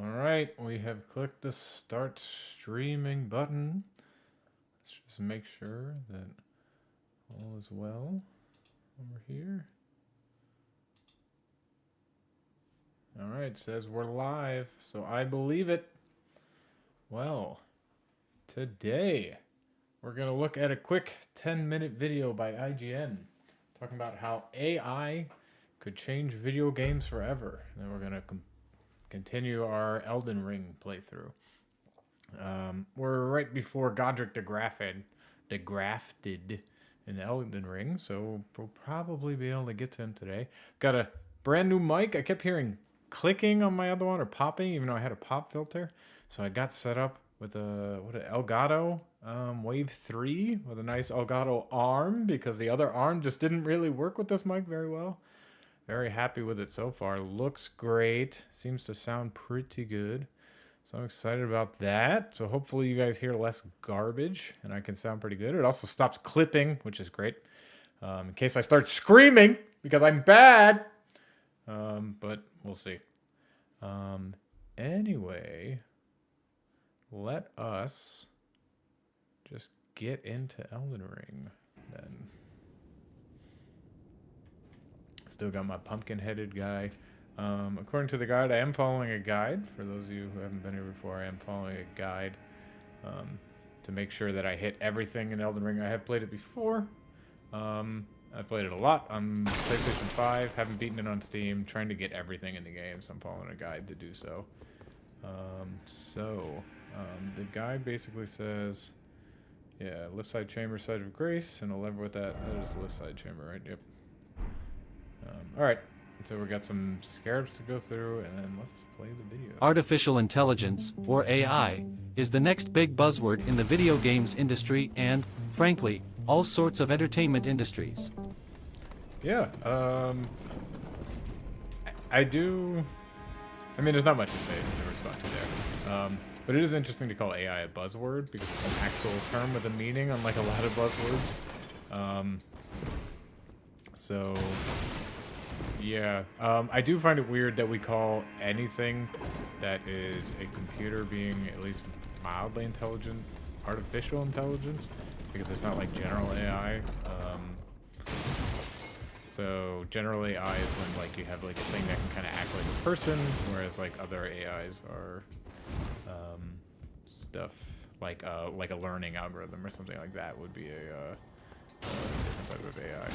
Alright, we have clicked the start streaming button. Let's just make sure that all is well over here. Alright, says we're live, so I believe it. Well, today we're going to look at a quick 10-minute video by IGN talking about how AI could change video games forever. And then we're going to continue our Elden Ring playthrough. We're right before Godric the Grafted in Elden Ring, so we'll probably be able to get to him today. Got a brand new mic. I kept hearing clicking on my other one or popping, even though I had a pop filter. So I got set up with a Elgato Wave 3 with a nice Elgato arm because the other arm just didn't really work with this mic very well. Very happy with it so far. Looks great. Seems to sound pretty good. So I'm excited about that. So hopefully you guys hear less garbage and I can sound pretty good. It also stops clipping, which is great. In case I start screaming because I'm bad. But we'll see. Anyway, let us just get into Elden Ring then. Still got my pumpkin-headed guy. According to the guide, I am following a guide. For those of you who haven't been here before, I am following a guide to make sure that I hit everything in Elden Ring. I have played it before. I played it a lot on PlayStation 5. Haven't beaten it on Steam. Trying to get everything in the game, so I'm following a guide to do so. The guide basically says, yeah, left side chamber, side of grace, and a lever with that. That is the left side chamber, right? Yep. Alright, so we got some scarabs to go through, and then let's play the video. Artificial intelligence, or AI, is the next big buzzword in the video games industry and, frankly, all sorts of entertainment industries. Yeah, I mean, there's not much to say in response to there. But it is interesting to call AI a buzzword because it's an actual term with a meaning, unlike a lot of buzzwords. Yeah, I do find it weird that we call anything that is a computer being at least mildly intelligent artificial intelligence, because it's not like general AI. So general AI is when like you have like a thing that can kind of act like a person, whereas like other AIs are stuff like a learning algorithm or something like that would be a different type of AI.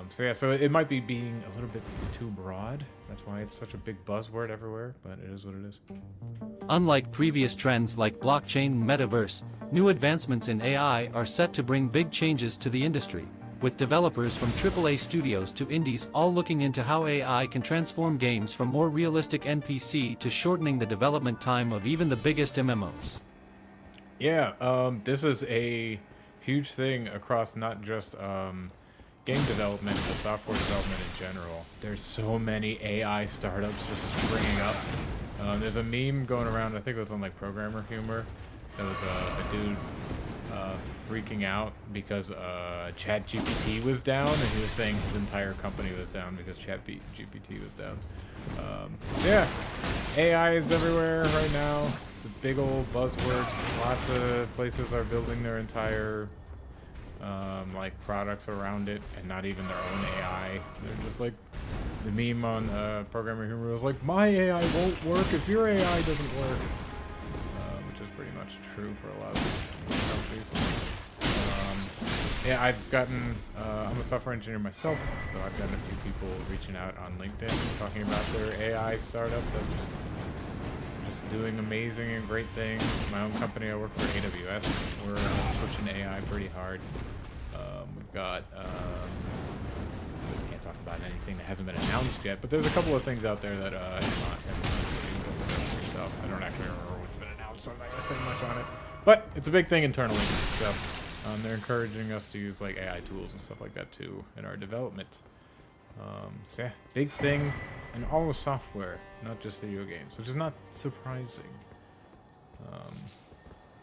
So it might be being a little bit too broad. That's why it's such a big buzzword everywhere, but it is what it is. Unlike previous trends like blockchain, metaverse, new advancements in AI are set to bring big changes to the industry, with developers from AAA studios to indies all looking into how AI can transform games from more realistic NPC to shortening the development time of even the biggest MMOs. Yeah, this is a huge thing across not just game development, but software development in general. There's so many AI startups just springing up. There's a meme going around, I think it was on like Programmer Humor. There was a dude freaking out because ChatGPT was down, and he was saying his entire company was down because ChatGPT was down. Yeah, AI is everywhere right now. It's a big old buzzword. Lots of places are building their entire like products around it, and not even their own AI. They're just like the meme on Programmer Humor was like, my AI won't work if your AI doesn't work, which is pretty much true for a lot of these companies. Yeah, I'm a software engineer myself, so I've gotten a few people reaching out on LinkedIn talking about their AI startup that's just doing amazing and great things. My own company, I work for AWS. We're pushing AI pretty hard. We've got, can't talk about anything that hasn't been announced yet, but there's a couple of things out there that have not. Yourself. I don't actually remember what's been announced, so I'm not gonna say much on it. But it's a big thing internally, so they're encouraging us to use like AI tools and stuff like that too in our development. So yeah, big thing in all the software, not just video games, which is not surprising.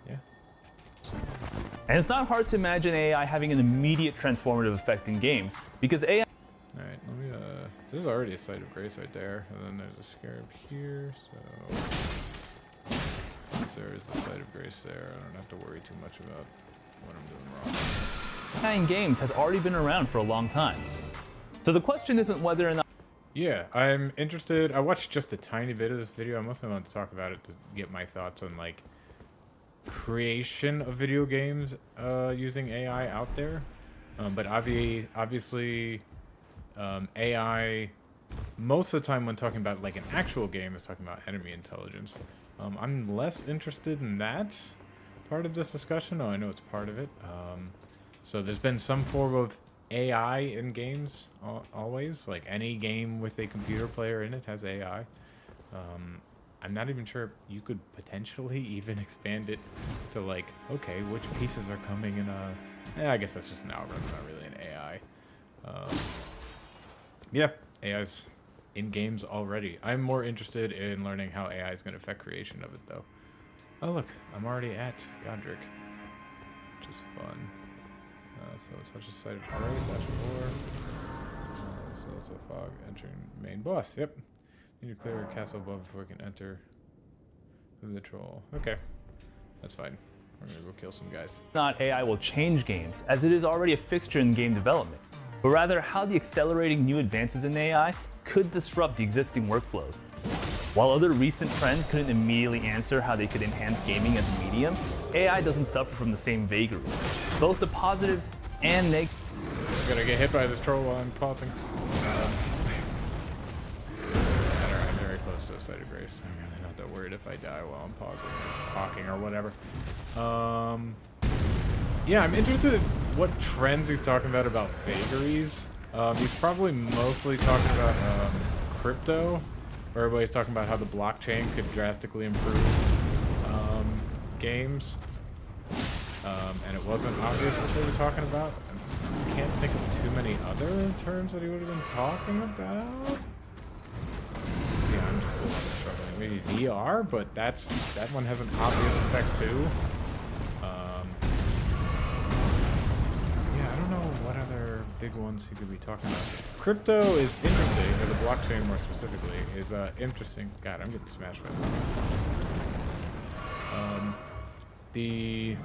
Yeah. And it's not hard to imagine AI having an immediate transformative effect in games, because AI... Alright, let me There's already a site of grace right there, and then there's a scarab here, so since there is a site of grace there, I don't have to worry too much about what I'm doing wrong. AI in games has already been around for a long time. So the question isn't whether or not Yeah, I'm interested. I watched just a tiny bit of this video. I mostly wanted to talk about it to get my thoughts on like creation of video games using AI out there. But obviously, AI, most of the time when talking about like an actual game, is talking about enemy intelligence. I'm less interested in that part of this discussion. Oh, I know it's part of it. So there's been some form of AI in games always. Like any game with a computer player in it has AI. I'm not even sure you could potentially even expand it to like, okay, which pieces are coming in a... I guess that's just an algorithm, not really an AI. Yeah, AI's in games already. I'm more interested in learning how AI is going to affect creation of it, though. Oh, look, I'm already at Godric, which is fun. So it's such a site of grace, Ash 4. So it's a fog entering main boss. Yep. Need to clear a castle above before we can enter the troll. Okay, that's fine. We're gonna go kill some guys. not AI will change games, as it is already a fixture in game development, but rather how the accelerating new advances in AI could disrupt the existing workflows. While other recent trends couldn't immediately answer how they could enhance gaming as a medium, AI doesn't suffer from the same vagaries. Both the positives and negatives. I'm gonna get hit by this troll while I'm pausing. I'm very close to a site of grace. I'm really not that worried if I die while I'm pausing or talking or whatever. Yeah, I'm interested in what trends he's talking about vagaries. He's probably mostly talking about crypto, where everybody's talking about how the blockchain could drastically improve games. And it wasn't obvious what they were talking about. I can't think of too many other terms that he would have been talking about. Yeah, I'm just a little struggling. Maybe VR, but that one has an obvious effect too. Yeah, I don't know what other big ones he could be talking about. Crypto is interesting, or the blockchain more specifically, is interesting. God, I'm getting smashed by this. The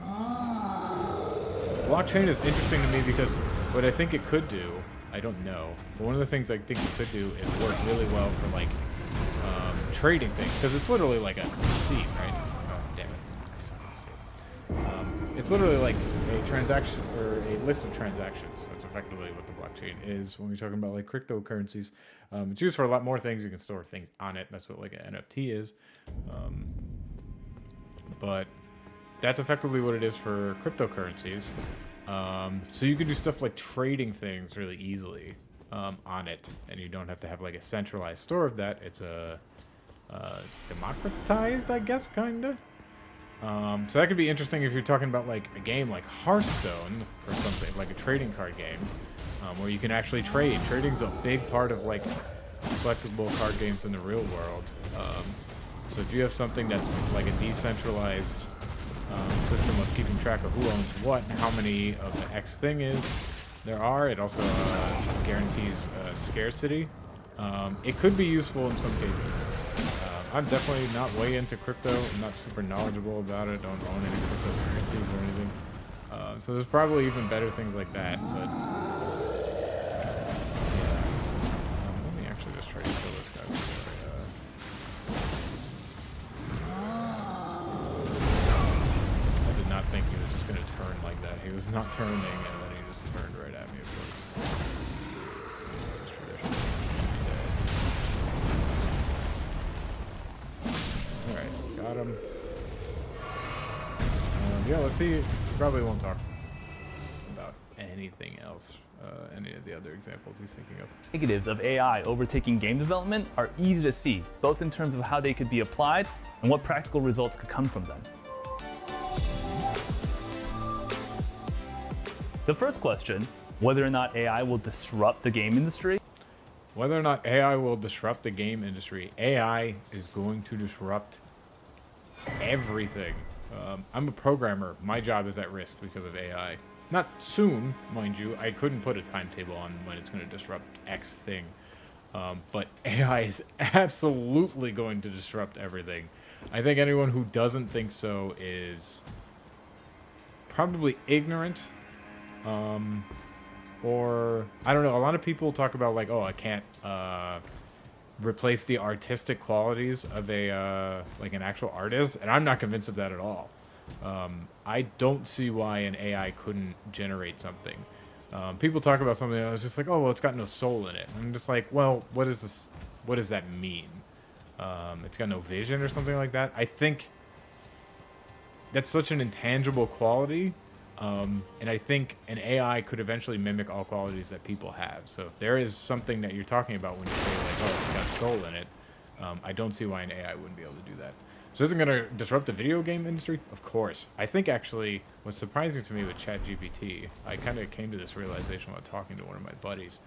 blockchain is interesting to me because what I think it could do, I don't know, but one of the things I think it could do is work really well for like trading things, because it's literally like a receipt, right? Oh, damn it. It's literally like a transaction or a list of transactions. That's effectively what the blockchain is when we're talking about like cryptocurrencies. It's used for a lot more things. You can store things on it. That's what like an NFT is. But that's effectively what it is for cryptocurrencies. So you can do stuff like trading things really easily on it, and you don't have to have like a centralized store of that. It's a democratized, I guess, kinda. So that could be interesting if you're talking about like a game like Hearthstone or something, like a trading card game, where you can actually trade. Trading's a big part of like collectible card games in the real world. So if you have something that's like a decentralized system of keeping track of who owns what and how many of the X thing is there are, it also guarantees scarcity. It could be useful in some cases. I'm definitely not way into crypto. I'm not super knowledgeable about it. Don't own any cryptocurrencies or anything. So there's probably even better things like that. But let me actually just try to kill this guy before I did not think he was just going to turn like that. He was not turning, and then he just turned right at me, of course. Alright, got him. Yeah, let's see. We probably won't talk about anything else, any of the other examples he's thinking of. Negatives of AI overtaking game development are easy to see, both in terms of how they could be applied and what practical results could come from them. The first question, whether or not AI will disrupt the game industry. Whether or not AI will disrupt the game industry, AI is going to disrupt everything. I'm a programmer. My job is at risk because of AI. Not soon, mind you. I couldn't put a timetable on when it's going to disrupt X thing. But AI is absolutely going to disrupt everything. I think anyone who doesn't think so is probably ignorant. Or, I don't know, a lot of people talk about, like, oh, I can't replace the artistic qualities of a, like, an actual artist, and I'm not convinced of that at all. I don't see why an AI couldn't generate something. People talk about something and it's just like, oh, well, it's got no soul in it. I'm just like, well, what is this? What does that mean? It's got no vision or something like that. I think that's such an intangible quality. And I think an AI could eventually mimic all qualities that people have. So if there is something that you're talking about when you say, like, oh, it's got soul in it, I don't see why an AI wouldn't be able to do that. So is it going to disrupt the video game industry? Of course. I think actually what's surprising to me with ChatGPT, I kind of came to this realization while talking to one of my buddies,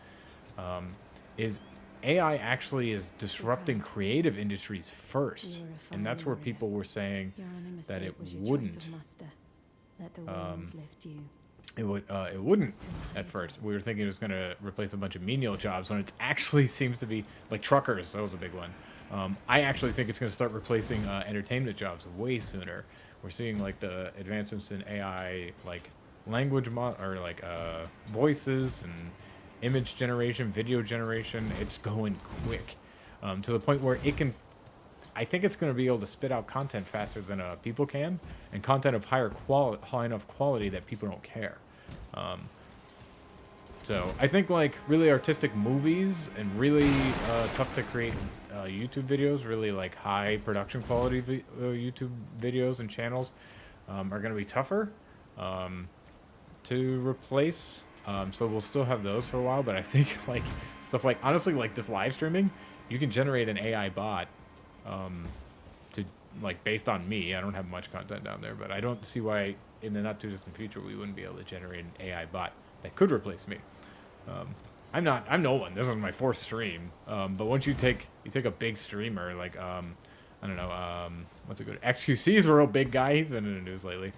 is AI actually is disrupting creative industries first. And that's where people were saying that it wouldn't. It wouldn't at first. We were thinking it was going to replace a bunch of menial jobs when it actually seems to be, like, truckers. That was a big one. I actually think it's going to start replacing entertainment jobs way sooner. We're seeing, like, the advancements in AI, like language voices and image generation, video generation. It's going quick to the point where it can. I think it's going to be able to spit out content faster than people can, and content of high enough quality that people don't care. So I think, like, really artistic movies and really tough to create YouTube videos, really, like, high production quality YouTube videos and channels are going to be tougher to replace. So we'll still have those for a while, but I think, like, stuff like, honestly, like this live streaming, you can generate an AI bot to, like, based on me. I don't have much content down there, but I don't see why in the not too distant future we wouldn't be able to generate an AI bot that could replace me. I'm no one. This is my 4th stream. But once you take a big streamer, like, I don't know, what's it good? XQC's a real big guy. He's been in the news lately.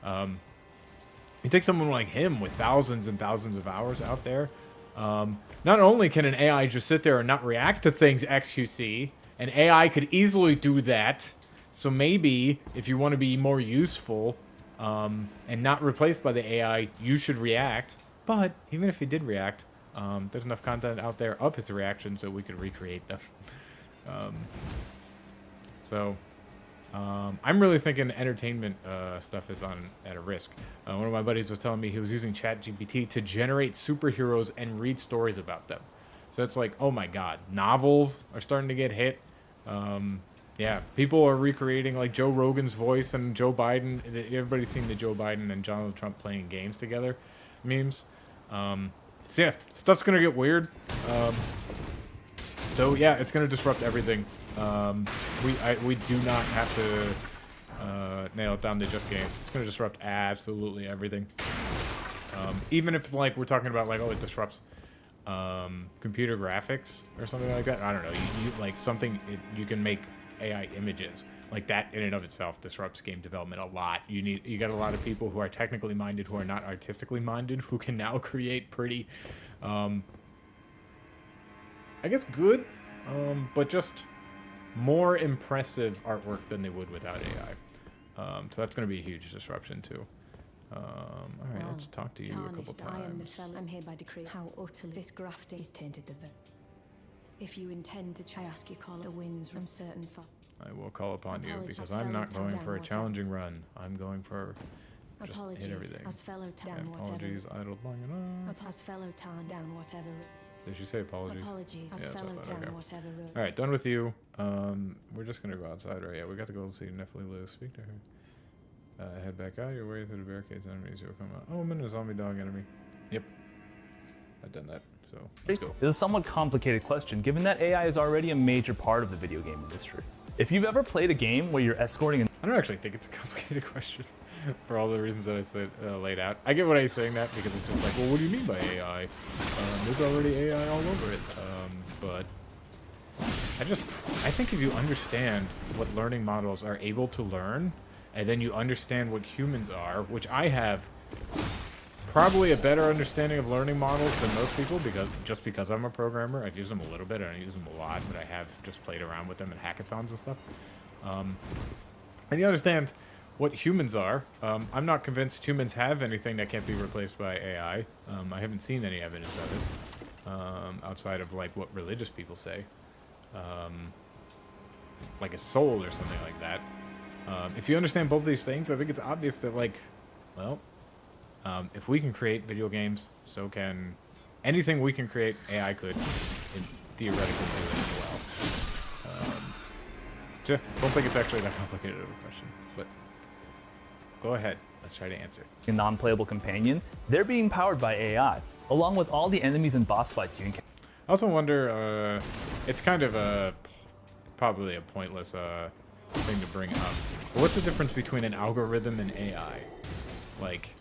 You take someone like him with thousands and thousands of hours out there. Not only can an AI just sit there and not react to things, XQC, an AI could easily do that. So maybe if you want to be more useful and not replaced by the AI, you should react. But even if he did react, there's enough content out there of his reactions that we could recreate them. I'm really thinking entertainment stuff is at a risk. One of my buddies was telling me he was using ChatGPT to generate superheroes and read stories about them. So it's like, oh my god, novels are starting to get hit. Yeah, people are recreating, like, Joe Rogan's voice and Joe Biden. Everybody's seen the Joe Biden and Donald Trump playing games together memes. So yeah, stuff's gonna get weird. So yeah, it's gonna disrupt everything. We do not have to nail it down to just games. It's gonna disrupt absolutely everything. Even if, like, we're talking about, like, oh, it disrupts computer graphics or something like that. I don't know. You like something you can make AI images. Like, that in and of itself disrupts game development a lot. You got a lot of people who are technically minded who are not artistically minded who can now create pretty I guess good, but just more impressive artwork than they would without AI. So that's going to be a huge disruption too. All right, let's talk to you a couple times. I'm here by decree. How utterly this grafting is tainted the If you intend to try, ask you call the winds from certain I will call upon you because I'm not going for a challenging run. I'm going for just hit everything. As fellow town, apologies, idle long enough. As fellow town down whatever. Did she say apologies? Apologies. As Yeah, fellow okay. town whatever. All right, done with you. We're just gonna go outside, right? Yeah, we got to go see Nephilim Lewis. Speak to her. Head back out. Your way through the barricades. Enemies will come out. Oh, I'm in a zombie dog enemy. Yep, I've done that. So let's go. This is a somewhat complicated question, given that AI is already a major part of the video game industry. If you've ever played a game where you're escorting I don't actually think it's a complicated question for all the reasons that I said laid out. I get what he's saying that because it's just like, well, what do you mean by AI? There's already AI all over it. But I think if you understand what learning models are able to learn, and then you understand what humans are, which I have probably a better understanding of learning models than most people because I'm a programmer. I've used them a little bit. I don't use them a lot, but I have just played around with them in hackathons and stuff. And you understand what humans are. I'm not convinced humans have anything that can't be replaced by AI. I haven't seen any evidence of it outside of like what religious people say, like a soul or something like that. If you understand both these things, I think it's obvious that like, well, if we can create video games, so can anything we can create. AI could theoretically do it as well. Don't think it's actually that complicated of a question, but go ahead. Let's try to answer. A non-playable companion, they're being powered by AI, along with all the enemies and boss fights you encounter. I also wonder, it's kind of probably a pointless thing to bring up. But what's the difference between an algorithm and AI? Like,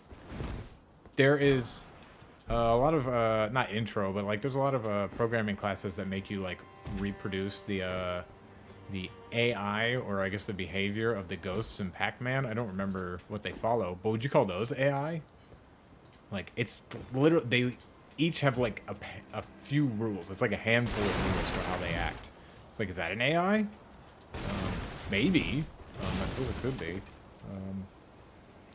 there is a lot of, not intro, but like there's a lot of programming classes that make you like reproduce the AI, or I guess the behavior of the ghosts in Pac-Man. I don't remember what they follow, but would you call those AI? Like, it's literally, they each have like a few rules. It's like a handful of rules for how they act. It's like, is that an AI? Maybe. I suppose it could be.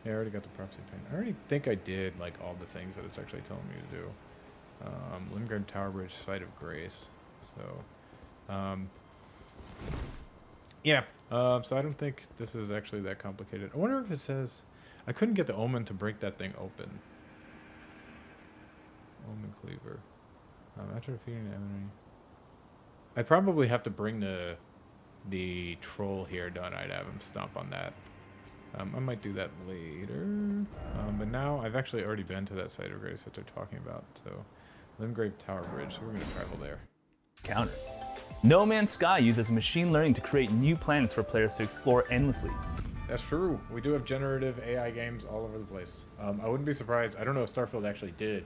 Yeah, I already got the proxy pane. I already think I did like all the things that it's actually telling me to do. Limgrave Tower Bridge, Site of Grace. So, yeah. So I don't think this is actually that complicated. I wonder if it says I couldn't get the Omen to break that thing open. Omen Cleaver. After defeating the enemy, I probably have to bring the troll here, don't I? To have him stomp on that. I might do that later. But now I've actually already been to that Site of Grace that they're talking about. So, Limgrave Tower Bridge. So we're going to travel there. Counter. No Man's Sky uses machine learning to create new planets for players to explore endlessly. That's true. We do have generative AI games all over the place. I wouldn't be surprised. I don't know if Starfield actually did,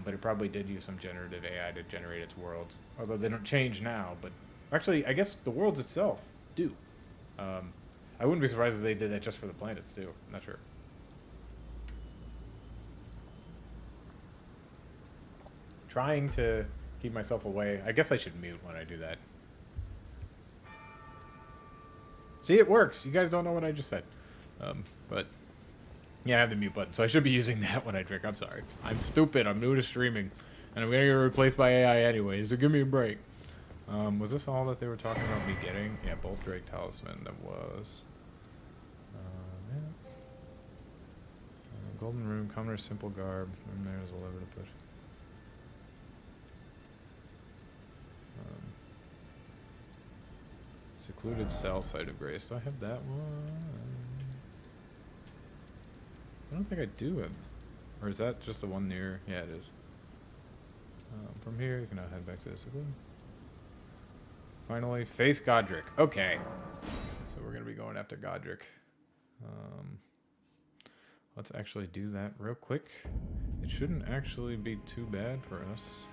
but it probably did use some generative AI to generate its worlds. Although they don't change now. But actually, I guess the worlds itself do. I wouldn't be surprised if they did that just for the planets too. I'm not sure. Trying to keep myself away. I guess I should mute when I do that. See, it works. You guys don't know what I just said. But yeah, I have the mute button, so I should be using that when I drink. I'm sorry. I'm stupid. I'm new to streaming, and I'm gonna get replaced by AI anyways. So give me a break. Was this all that they were talking about me getting? Yeah, Bolt Drake Talisman, that was. Yeah. Golden Room, Commoner's Simple Garb. There's a lever to push. Secluded Cell, Site of Grace. Do I have that one? I don't think I do it. Or is that just the one near? Yeah, it is. From here, you can now head back to the secluded. Finally, face Godric. Okay. So we're going to be going after Godric. Let's actually do that real quick. It shouldn't actually be too bad for us.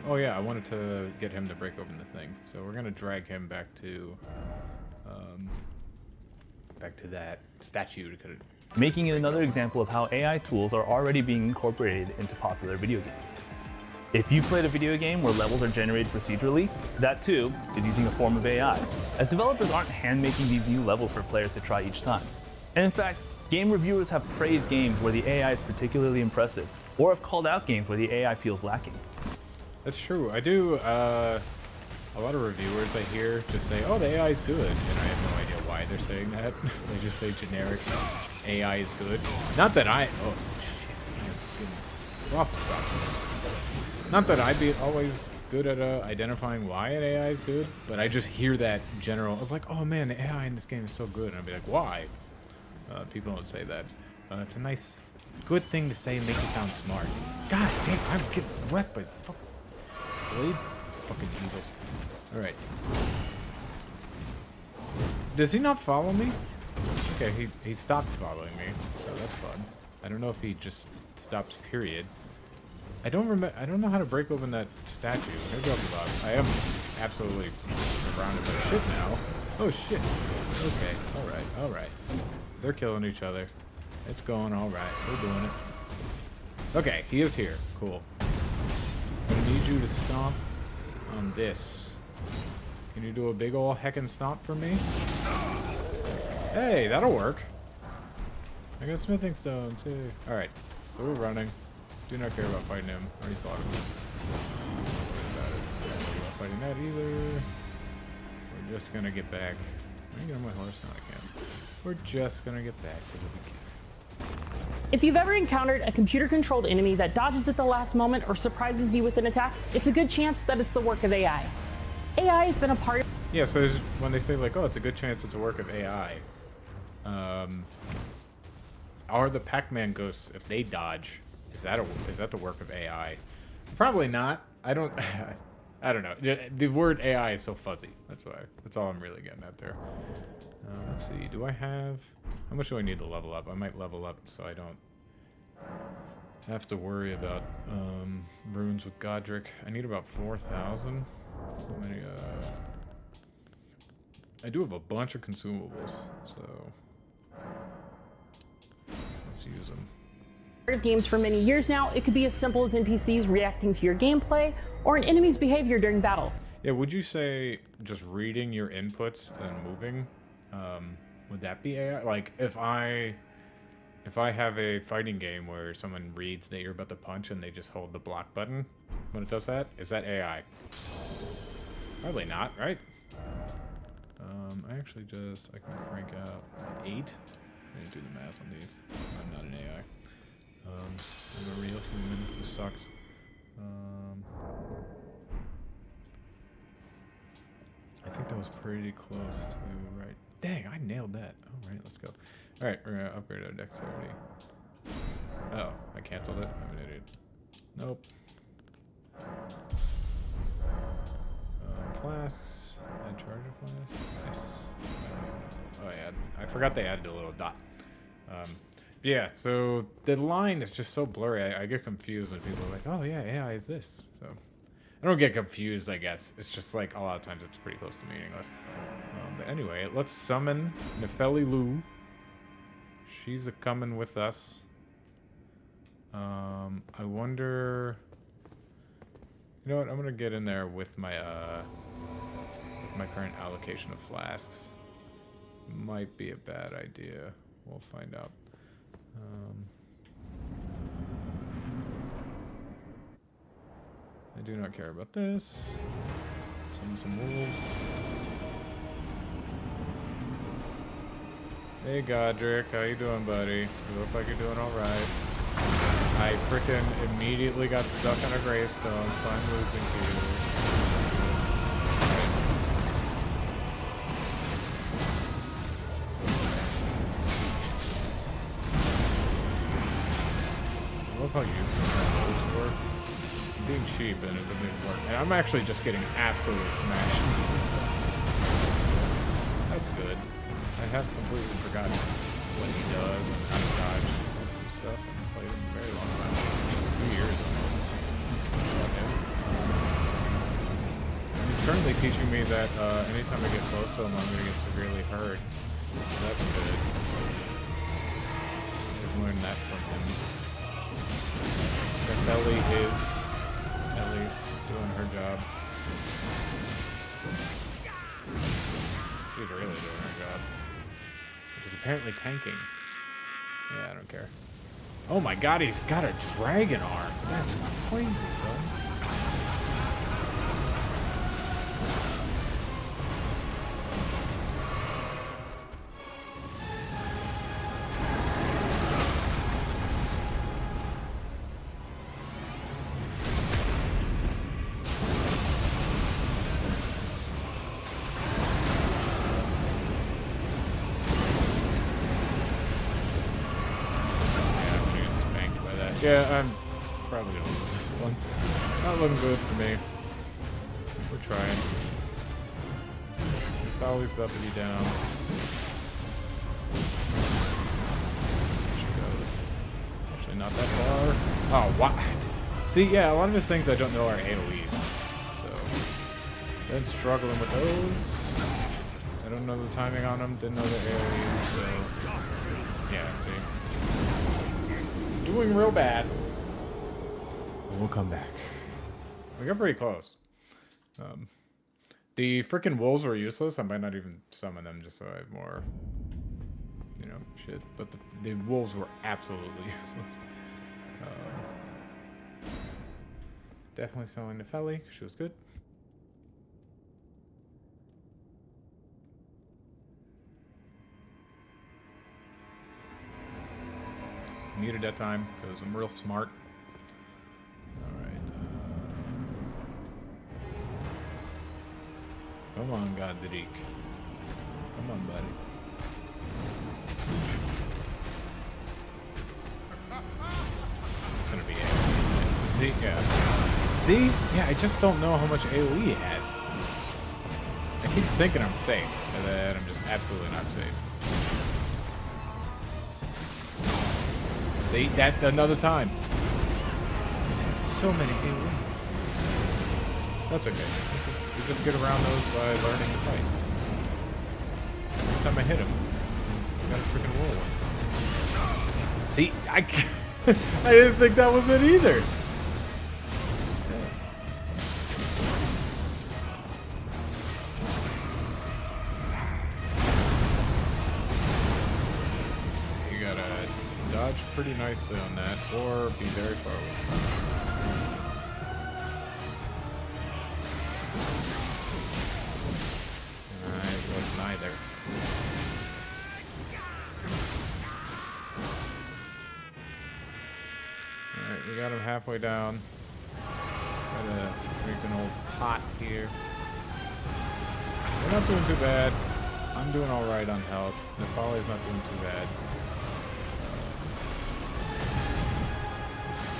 Oh yeah, I wanted to get him to break open the thing. So we're going to drag him back to that statue. Making it another example of how AI tools are already being incorporated into popular video games. If you've played a video game where levels are generated procedurally, that too is using a form of AI, as developers aren't hand-making these new levels for players to try each time. And in fact, game reviewers have praised games where the AI is particularly impressive, or have called out games where the AI feels lacking. That's true. I do, a lot of reviewers I hear just say, oh, the AI is good, and I have no idea why they're saying that. They just say generic AI is good. Not that I, oh shit, waffle stop. Not that I'd be always good at identifying why an AI is good, but I just hear that general, it's like, oh man, the AI in this game is so good, and I'd be like, why? People don't say that. It's a nice, good thing to say and make you sound smart. God damn, I'm getting wrecked by fucking blade. Fucking evils. Alright. Does he not follow me? Okay, he stopped following me, so that's fun. I don't know if he just stops, period. I don't know how to break open that statue. Maybe I'll give up. I am absolutely surrounded by shit now. Oh shit. Okay, alright. They're killing each other. It's going all right. We're doing it. Okay, he is here. Cool. I need you to stomp on this. Can you do a big ol' heckin' stomp for me? Hey, that'll work. I got smithing stones. Hey. Alright, so we're running. Do not care about fighting him. Already fought him. Don't worry about fighting that either. We're just gonna get back. Can I get on my horse? No, I can't. We're just gonna get back to the beginning. If you've ever encountered a computer-controlled enemy that dodges at the last moment or surprises you with an attack, it's a good chance that it's the work of AI. AI has been a part of... Yeah, so when they say like, oh, it's a good chance it's a work of AI, are the Pac-Man ghosts, if they dodge, is that the work of AI? Probably not. I don't know. The word AI is so fuzzy. That's all I'm really getting at there. Let's see. Do I have... How much do I need to level up? I might level up so I don't have to worry about runes with Godric. I need about 4,000. How many, I do have a bunch of consumables, so let's use them. Of games for many years now. It could be as simple as NPCs reacting to your gameplay or an enemy's behavior during battle. Yeah, would you say just reading your inputs and moving, would that be AI? Like, if I have a fighting game where someone reads that you're about to punch and they just hold the block button when it does that, is that AI? Probably not, right? I actually I can crank out 8. I need to do the math on these. I'm not an AI. I'm a real human who sucks. I think that was pretty close to right. Dang, I nailed that. All right, let's go. All right, we're gonna upgrade our dexterity. Oh, I canceled it. I'm an idiot. Nope. Flasks. Add charger flask. Nice. Oh yeah, I forgot they added a little dot. Yeah, so the line is just so blurry. I get confused when people are like, "Oh yeah, AI is this." So I don't get confused, I guess. It's just like a lot of times it's pretty close to meaningless. But anyway, let's summon Nefeli Lu. She's coming with us. I wonder. You know what? I'm gonna get in there with my current allocation of flasks. Might be a bad idea. We'll find out. I do not care about this. Some wolves. Hey Godric, how you doing, buddy? You look like you're doing alright. I frickin' immediately got stuck on a gravestone, so I'm losing to you. I love how useful those work. I'm being cheap and it doesn't even work. And I'm actually just getting absolutely smashed. That's good. I have completely forgotten what he does and how to dodge some stuff. I haven't played him in a very long time. 2 years almost. And he's currently teaching me that anytime I get close to him, I'm going to get severely hurt. So that's good. I've learned that from him. Ellie is at least doing her job. She's really doing her job. Which is apparently tanking. Yeah, I don't care. Oh my god, he's got a dragon arm. That's crazy, son. Yeah, I'm probably gonna lose this one. Not looking good for me. We're trying. Fowley's about to be down. There she goes. Actually, not that far. Oh, what? See, yeah, a lot of his things I don't know are AoEs. So, been struggling with those. I don't know the timing on them. Didn't know the AoEs. So, Yeah, see? Doing real bad. We'll come back. We got pretty close. The freaking wolves were useless. I might not even summon them just so I have more, you know, shit. But the wolves were absolutely useless. Definitely selling to Felly. She was good. Muted that time because I'm real smart. Alright. Come on, God Darik. Come on, buddy. It's gonna be AoE. See? Yeah. See? Yeah, I just don't know how much AoE he has. I keep thinking I'm safe, and then I'm just absolutely not safe. See? That another time. It's got so many AoE. That's okay. We just get around those by learning to fight. Every time I hit him, he's got a freaking whirlwind. See? I didn't think that was it either. You gotta dodge pretty nicely on that, or be very far away. Neither. Alright, we got him halfway down. Gotta drink an old pot here. We're not doing too bad. I'm doing alright on health. Nepali's not doing too bad.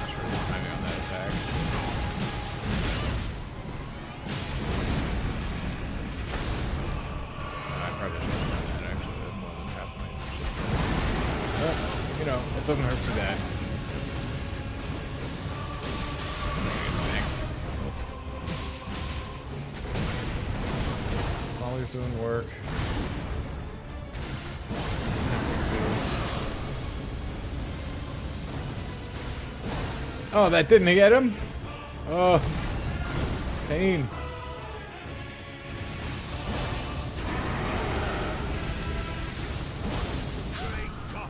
Not sure the timing on that attack. You know, it doesn't hurt too bad. Molly's doing work. Oh, that didn't get him? Oh, pain.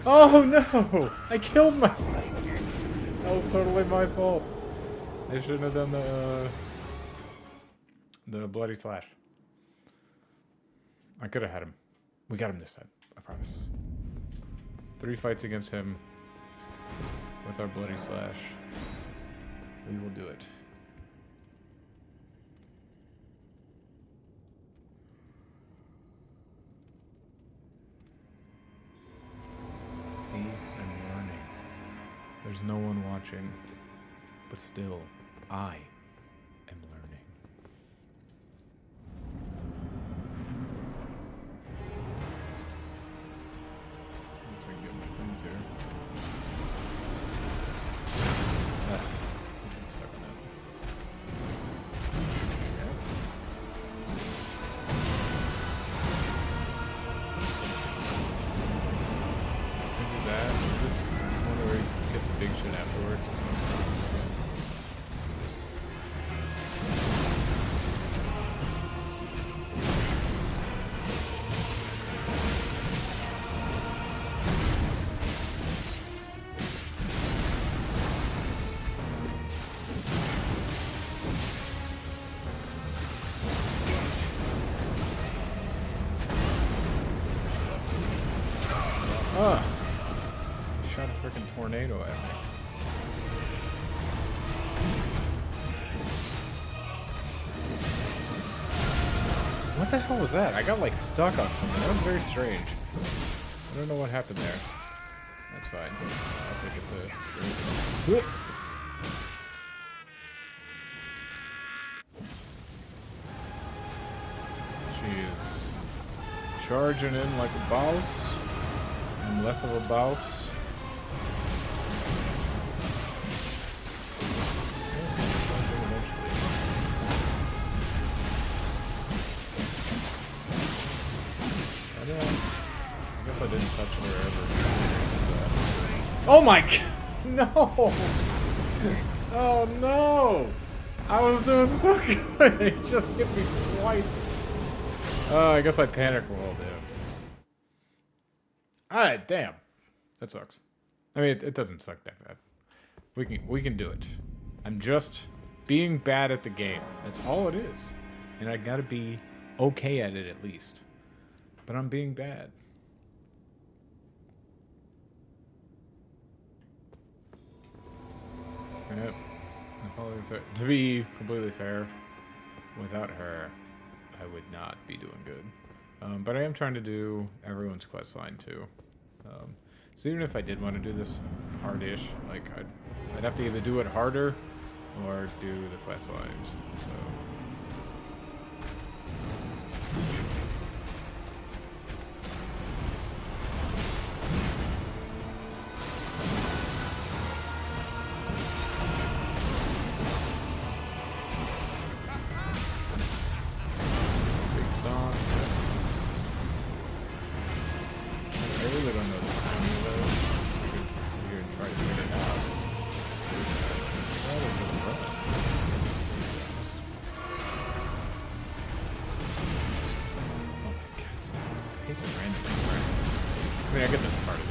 Oh no! I killed myself! That was totally my fault. I shouldn't have done the bloody slash. I could have had him. We got him this time. I promise. 3 fights against him with our bloody slash. We will do it. I'm learning. There's no one watching, but still, I am learning. Let's get my things here. I'm stuck on that. Gets a big shit afterwards. Ugh. Shot a freaking tornado at me. What the hell was that? I got like stuck on something. That was very strange. I don't know what happened there. That's fine. I'll take it to... She is charging in like a boss. I'm less of a boss. I guess I didn't touch her ever. Oh my god! No! Oh no! I was doing so good. He just hit me twice. I guess I panic rolled him. Alright, damn. That sucks. I mean, it doesn't suck that bad. We can do it. I'm just being bad at the game. That's all it is. And I gotta be okay at it at least. But I'm being bad. Yep. To be completely fair, without her, I would not be doing good. But I am trying to do everyone's quest line too. So even if I did want to do this hard-ish, like I'd have to either do it harder or do the quest lines. So. Big stomp. I really don't know the timing of those. I could sit here and try to figure it out. Rather than run, to be honest. Oh my god. I hate the random randoms. I mean, I get that's part of it.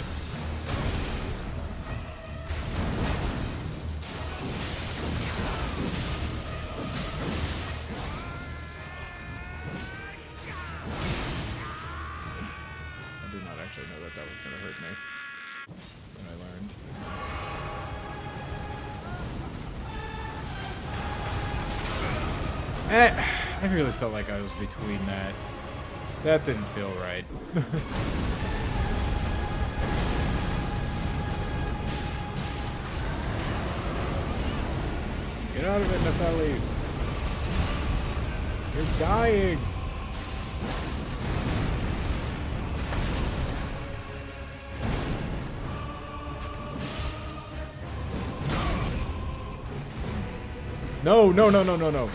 I did not actually know that was going to hurt me when I learned. I really felt like I was between that. That didn't feel right. Get out of it, Nathalie. You're dying. No, no, no, no, no, no.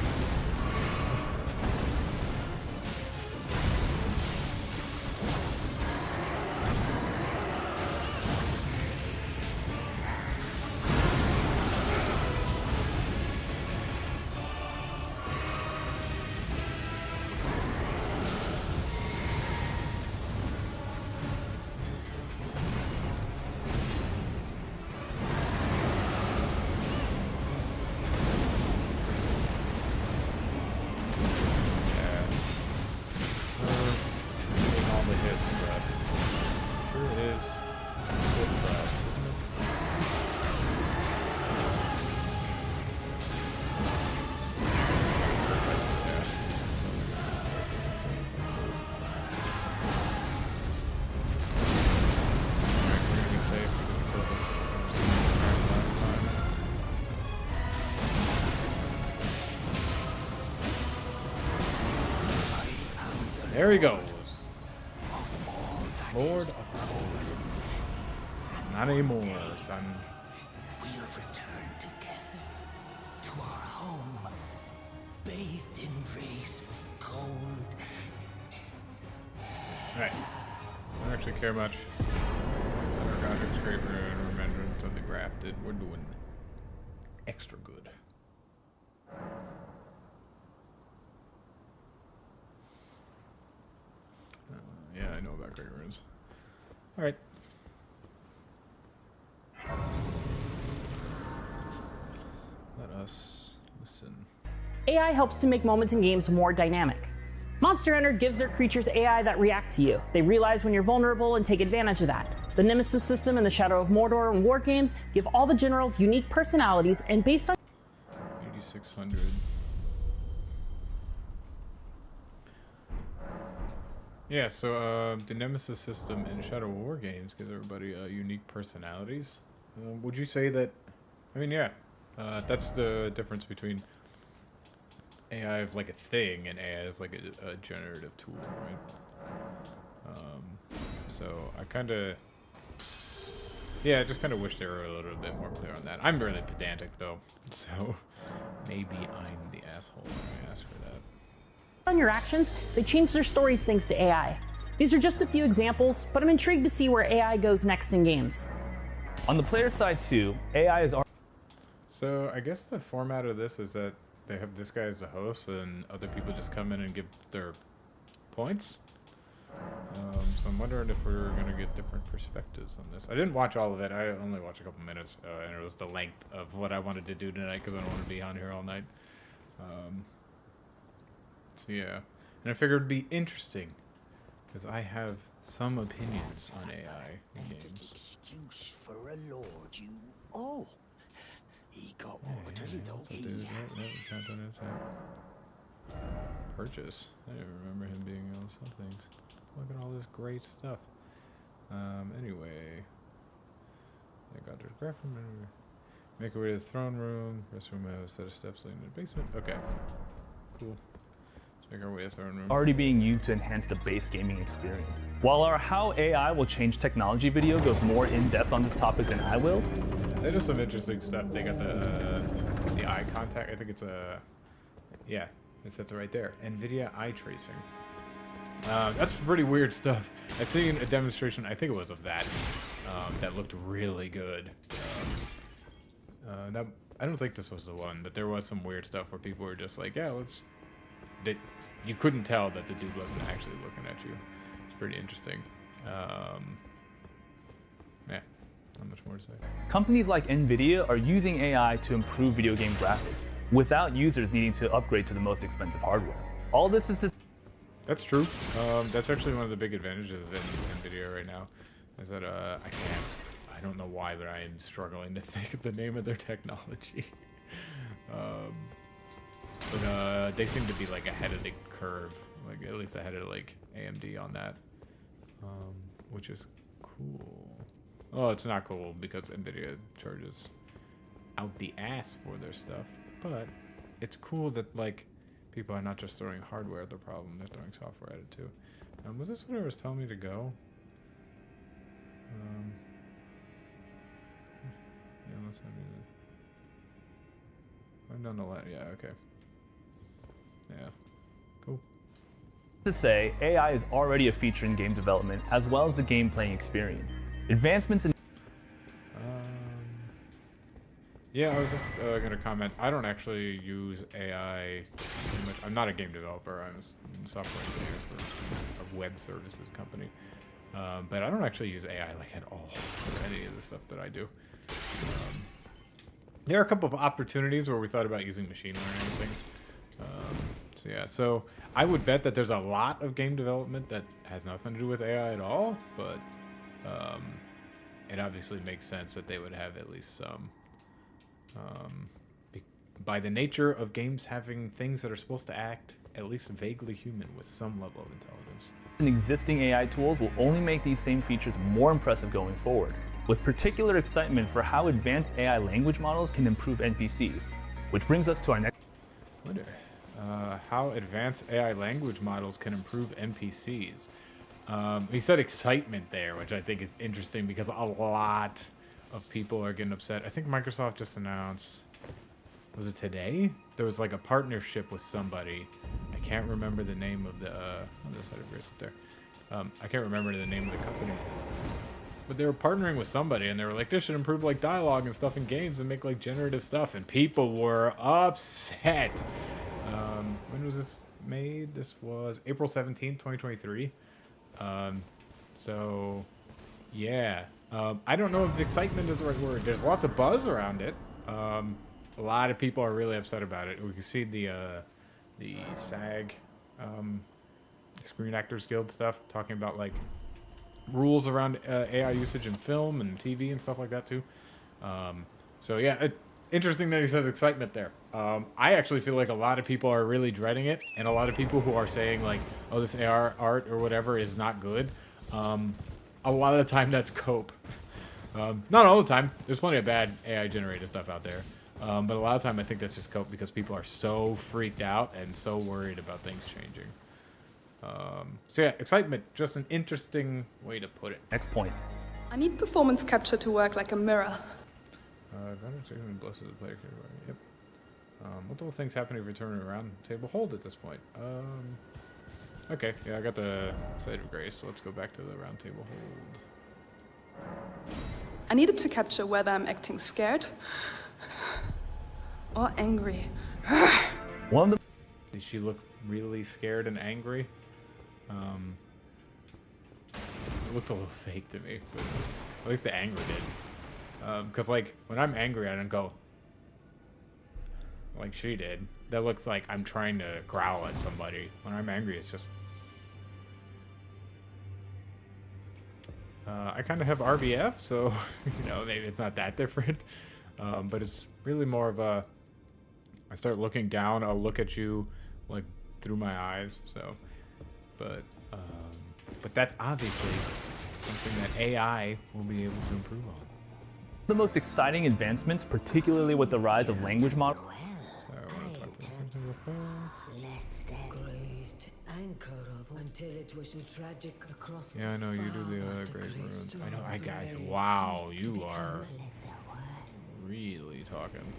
There he goes. Lord of Lords. Not anymore, son. We'll return together to our home, bathed in rays of gold. Alright. I don't actually care much. Our Gothic Scraper and Remembrance of the Grafted. We're doing extra good. Yeah, I know about Great Runes. Alright. Let us listen. AI helps to make moments in games more dynamic. Monster Hunter gives their creatures AI that react to you. They realize when you're vulnerable and take advantage of that. The Nemesis system and the Shadow of Mordor and War games give all the generals unique personalities, and based on 8600. Yeah, so the Nemesis system in Shadow of War games gives everybody unique personalities. Would you say that? I mean, yeah, that's the difference between AI as like a thing and AI as like a generative tool, right? So I kind of, yeah, I just kind of wish they were a little bit more clear on that. I'm really pedantic though, so maybe I'm the asshole when I ask for that. on your actions, they change their stories thanks to AI. These are just a few examples, but I'm intrigued to see where AI goes next in games. On the player side too, AI is So I guess the format of this is that they have this guy as the host, and other people just come in and give their points. So I'm wondering if we're gonna get different perspectives on this. I didn't watch all of it. I only watched a couple minutes, and it was the length of what I wanted to do tonight because I don't want to be on here all night. So yeah, and I figured it'd be interesting because I have some opinions on AI in games. Excuse for a lord, you. Oh, he got orders, though. He Purchase. I didn't remember him being able to sell things. Look at all this great stuff. Anyway, I got this graph from make our way to the throne room. Restroom has a set of steps leading to the basement. Okay, cool. Let's make our way to the throne room. already being used to enhance the base gaming experience. While our How AI Will Change Technology video goes more in depth on this topic than I will, They did some interesting stuff. They got the eye contact. I think it's a yeah. It says it right there. NVIDIA eye tracing. That's pretty weird stuff. I seen a demonstration. I think it was of that. That looked really good. That I don't think this was the one, but there was some weird stuff where people were just like, "Yeah, let's." You couldn't tell that the dude wasn't actually looking at you. It's pretty interesting. Yeah, not much more to say. companies like NVIDIA are using AI to improve video game graphics without users needing to upgrade to the most expensive hardware. All this is to That's true. That's actually one of the big advantages of NVIDIA right now, is that I don't know why, but I am struggling to think of the name of their technology. But they seem to be like ahead of the curve, like at least ahead of like AMD on that, which is cool. Oh, it's not cool because NVIDIA charges out the ass for their stuff, but it's cool that like people are not just throwing hardware at the problem, they're throwing software at it too. Was this what it was telling me to go? Yeah, let's have I'm done the left. Yeah, okay. Yeah, cool. to say AI is already a feature in game development as well as the game playing experience. Advancements in Yeah, I was just going to comment. I don't actually use AI very much. I'm not a game developer. I'm a software engineer for a web services company. But I don't actually use AI like at all for any of the stuff that I do. There are a couple of opportunities where we thought about using machine learning and things. So yeah, so I would bet that there's a lot of game development that has nothing to do with AI at all, but it obviously makes sense that they would have at least some. By the nature of games having things that are supposed to act at least vaguely human with some level of intelligence. existing AI tools will only make these same features more impressive going forward, with particular excitement for how advanced AI language models can improve NPCs, which brings us to our next. Wonder how advanced AI language models can improve NPCs. He said excitement there, which I think is interesting because a lot of people are getting upset. I think Microsoft just announced, was it today? There was like a partnership with somebody. I can't remember the name of the, this had a brace up there. I can't remember the name of the company. But they were partnering with somebody and they were like, this should improve like dialogue and stuff in games and make like generative stuff. And people were upset. When was this made? This was April 17th, 2023. So yeah. I don't know if excitement is the right word. There's lots of buzz around it. A lot of people are really upset about it. We can see the SAG, Screen Actors Guild stuff, talking about like rules around AI usage in film and TV and stuff like that too. So yeah, interesting that he says excitement there. I actually feel like a lot of people are really dreading it, and a lot of people who are saying like, oh, this AR art or whatever is not good. A lot of the time that's cope. Not all the time. There's plenty of bad AI generated stuff out there. But a lot of time I think that's just cope because people are so freaked out and so worried about things changing. So yeah, excitement, just an interesting way to put it. Next point. I need performance capture to work like a mirror. Blesses the player. Yep. Multiple things happen if you turn around table hold at this point. Okay, yeah, I got the site of grace, so let's go back to the round table hold. I needed to capture whether I'm acting scared or angry. One of the Did she look really scared and angry? It looked a little fake to me, but at least the anger did. Because, like, when I'm angry, I don't go like she did. That looks like I'm trying to growl at somebody. When I'm angry, it's just... I kind of have RBF, so, you know, maybe it's not that different. But it's really more of a... I start looking down, I'll look at you, like, through my eyes, so... But that's obviously something that AI will be able to improve on. the most exciting advancements, particularly with the rise of language models. Sorry, I want to talk to the person real quick. Great anchor of until it was tragic across Yeah, I know you do the Great Ruins. I know, I guys. Wow, you are really talking.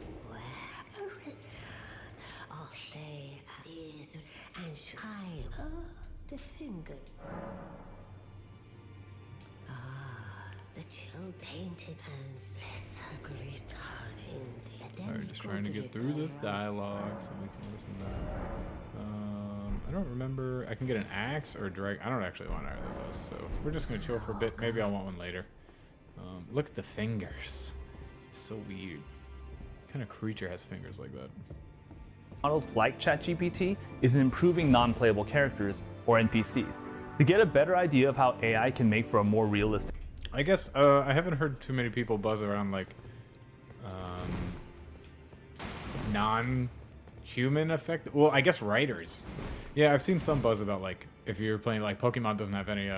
I'll say is and I the finger. The chill tainted hands. The great turn in the Alright, just trying to get through this dialogue so we can listen to that. I don't remember. I can get an axe or a drag. I don't actually want either of those, so we're just gonna chill for a bit. Maybe I'll want one later. Look at the fingers. So weird. What kind of creature has fingers like that? Models like ChatGPT is improving non-playable characters, or NPCs, to get a better idea of how AI can make for a more realistic. I guess I haven't heard too many people buzz around like non-human effect. Well, I guess writers. Yeah, I've seen some buzz about like if you're playing like Pokemon doesn't have any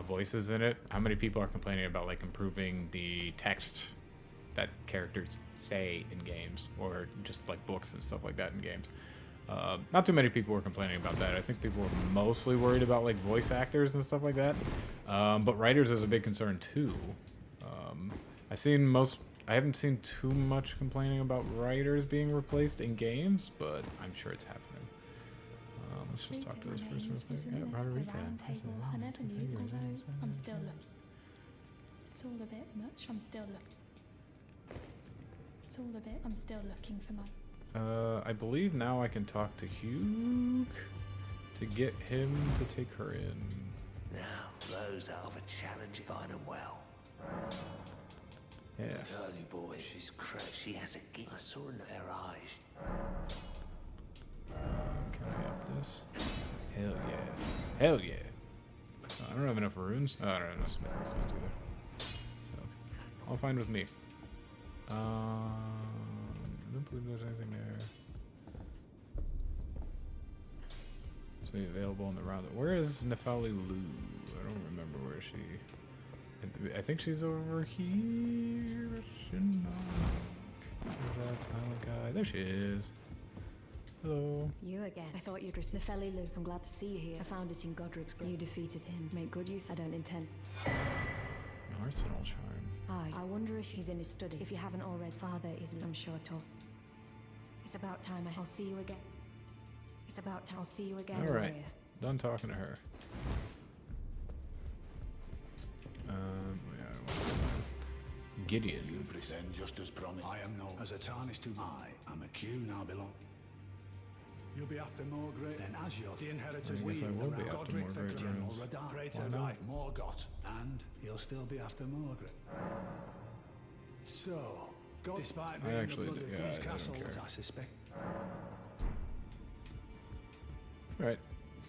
voices in it. How many people are complaining about like improving the text that characters say in games, or just like books and stuff like that in games? Not too many people were complaining about that. I think people were mostly worried about like voice actors and stuff like that. But writers is a big concern too. I haven't seen too much complaining about writers being replaced in games, but I'm sure it's happening. Let's just talk to this person real quick. Yeah, Roderica. I never knew, although I'm still looking. It's all a bit much. I'm still looking. It's all a bit. I'm still looking for my... I believe now I can talk to Hugh to get him to take her in. Now, those out of a challenge, find them well. Yeah. Girly boy, she's crazy. She has a gift. I saw in her eyes. Can I up this? Hell yeah. Hell yeah. I don't have enough runes. I don't have enough smithing stones either. So, all fine with me. I don't believe there's anything there. So available in the round. Where is Nefali Lu? I don't remember where she... I think she's over here. Where's that silent guy? There she is. Hello. You again. I thought you'd receive Felly Lou. I'm glad to see you here. I found it in Godric's grave. You defeated him. Make good use. I don't intend. An arsenal charm. I wonder if he's in his study. If you haven't already, Father isn't, I'm sure, talk. It's about time I'll see you again. It's about time I'll see you again. Alright. warrior. Done talking to her. Yeah, Gideon. You've returned just as promised. I am known as a tarnished to I am a Q now belong. You'll be after Morgret, then as you're the inheritor's I guess I will be after Godric the Morgret, General Runes. Radar. Greater Why not? right, Morgoth, and he'll still be after Morgret. So, despite being actually the blood do- of yeah, these I don't castles, care. I suspect. Right.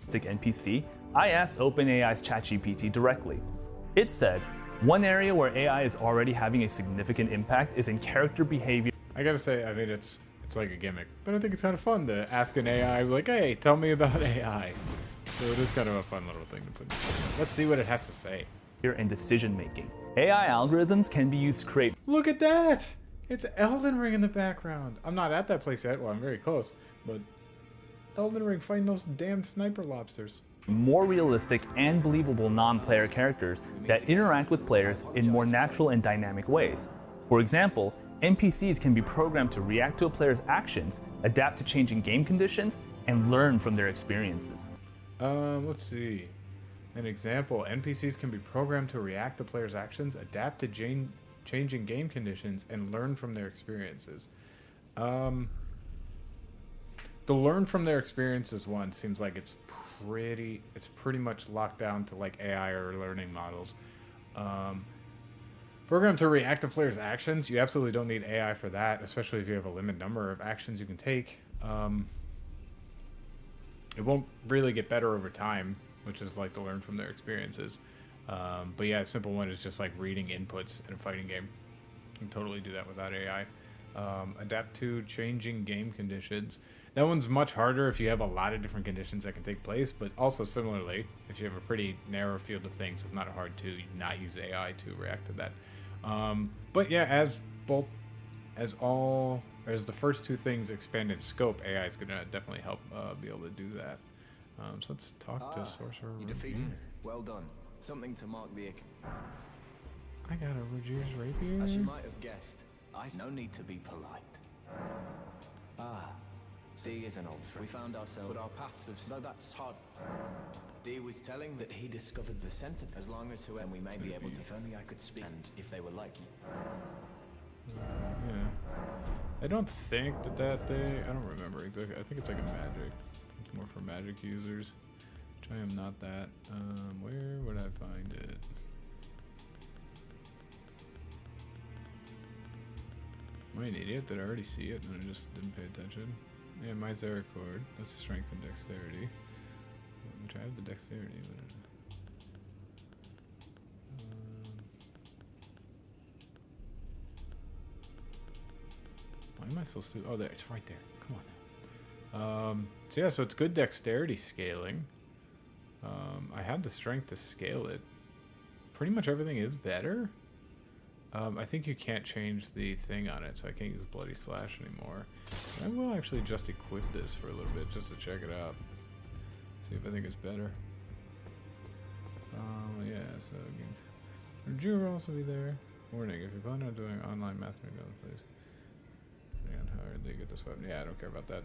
NPC, I asked OpenAI's ChatGPT directly. It said, one area where AI is already having a significant impact is in character behavior. I gotta say, I mean, it's like a gimmick, but I think it's kind of fun to ask an AI, like, hey, tell me about AI. So it is kind of a fun little thing to put together. Let's see what it has to say. And decision making. AI algorithms can be used to create Look at that! It's Elden Ring in the background. I'm not at that place yet. Well, I'm very close, but Elden Ring, find those damn sniper lobsters. more realistic and believable non-player characters that interact with players in more natural and dynamic ways. For example, NPCs can be programmed to react to a player's actions, adapt to changing game conditions, and learn from their experiences. Let's see. An example, NPCs can be programmed to react to players' actions, adapt to changing game conditions, and learn from their experiences. The learn from their experiences one seems like it's pretty much locked down to like AI or learning models. Programmed to react to players' actions, you absolutely don't need AI for that, especially if you have a limited number of actions you can take. It won't really get better over time, which is like to learn from their experiences. But yeah, a simple one is just like reading inputs in a fighting game. You can totally do that without AI. Adapt to changing game conditions. That one's much harder if you have a lot of different conditions that can take place, but also similarly, if you have a pretty narrow field of things, it's not hard to not use AI to react to that. But yeah, as the first two things expand in scope, AI is going to definitely help be able to do that. So let's talk to Sorcerer. You defeated him. Well done. Something to mark the... I got a Rogier's Rapier. As you might have guessed, no need to be polite. C is an old friend. We found ourselves, but our paths have... No, that's hard. D was telling that he discovered the centipede. As long as whoever we may be able to... If only I could speak, and if they were like you. Yeah. I don't think that thing... I don't remember exactly. I think it's like a magic. It's more for magic users. Which I am not that. Where would I find it? Am I an idiot? Did I already see it and I just didn't pay attention? Yeah, my Zeracord. That's strength and dexterity. Which I have the dexterity, but... why am I so stupid? Oh, there, it's right there. Come on. So yeah, so it's good dexterity scaling. I have the strength to scale it. Pretty much everything is better. I think you can't change the thing on it, so I can't use Bloody Slash anymore. But I will actually just equip this for a little bit, just to check it out. See if I think it's better. Yeah, so again. Rogier will also be there. Warning, if you plan on doing online mathematics, please. Depending on how they get this weapon. Yeah, I don't care about that.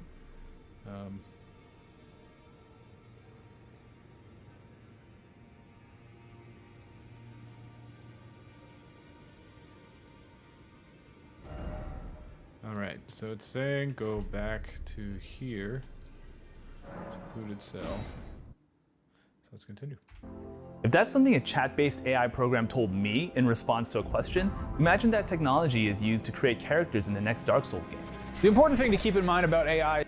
Alright, so it's saying go back to here. Secluded cell. So let's continue. If that's something a chat-based AI program told me in response to a question, imagine that technology is used to create characters in the next Dark Souls game. The important thing to keep in mind about AI...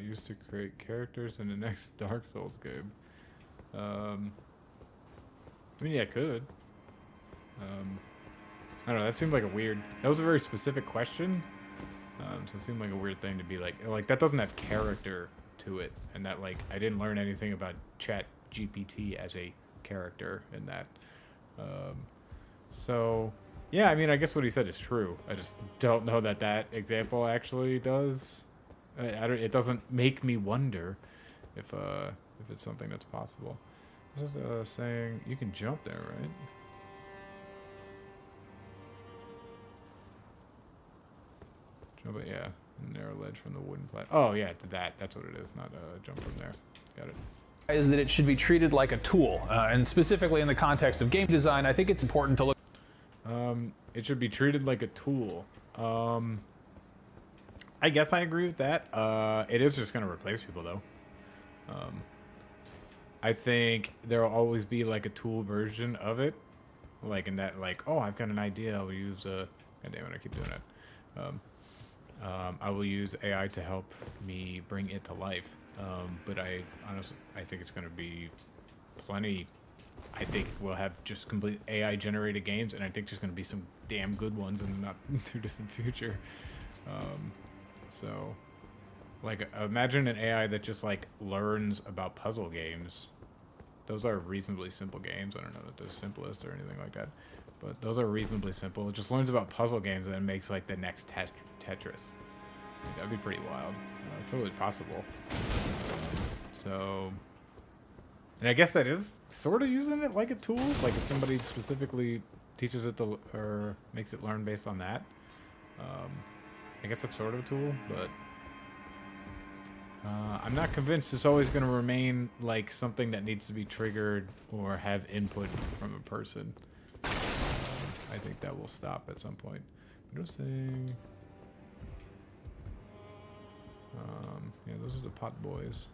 used to create characters in the next Dark Souls game. I mean, yeah, I could. I don't know, that seemed like a weird... That was a very specific question. So it seemed like a weird thing to be like that doesn't have character to it. And that, like, I didn't learn anything about Chat GPT as a character in that. So, yeah, I mean, I guess what he said is true. I just don't know that that example actually does... it doesn't make me wonder if it's something that's possible. This is saying you can jump there, right? Jump it, yeah. Narrow ledge from the wooden platform. Oh yeah, to that. That's what it is. Not jump from there. Got it. is that it should be treated like a tool, and specifically in the context of game design, I think it's important to look. It should be treated like a tool. I guess I agree with that. It is just going to replace people, though. I think there will always be like a tool version of it, like in that, like, oh, I've got an idea. I'll use God damn it, I keep doing it. I will use AI to help me bring it to life. But I honestly, I think it's going to be plenty. I think we'll have just complete AI generated games, and I think there's going to be some damn good ones in the not too distant future. So, like, imagine an AI that just like learns about puzzle games. Those are reasonably simple games. I don't know that they're simplest or anything like that, but those are reasonably simple. It just learns about puzzle games and then makes like the next Tetris. That'd be pretty wild. It's totally possible. So, and I guess that is sort of using it like a tool. Like if somebody specifically teaches it to, or makes it learn based on that. I guess that's sort of a tool, but I'm not convinced it's always going to remain like something that needs to be triggered or have input from a person. I think that will stop at some point. Interesting. Yeah, those are the pot boys.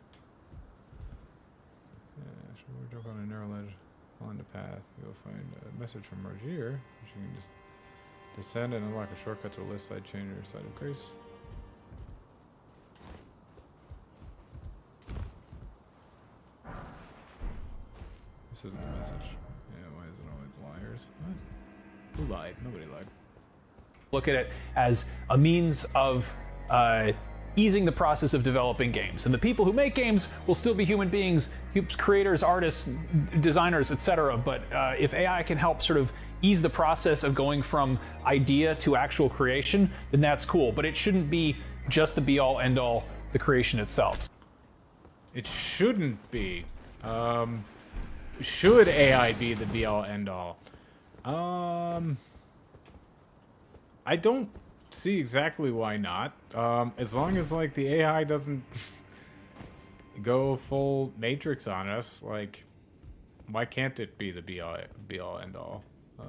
Yeah, should we jump on a narrow ledge on the path? You'll find a message from Rogier, which you can just descend and unlock a shortcut to a list side chain or side of grace. This isn't a message. Yeah, why is it always liars? What? Who lied? Nobody lied. Look at it as a means of easing the process of developing games. And the people who make games will still be human beings, creators, artists, designers, etc. But if AI can help sort of ease the process of going from idea to actual creation, then that's cool. But it shouldn't be just the be-all, end-all, the creation itself. It shouldn't be. Should AI be the be-all, end-all? I don't see exactly why not. As long as like the AI doesn't go full Matrix on us, like why can't it be the be-all, end-all? I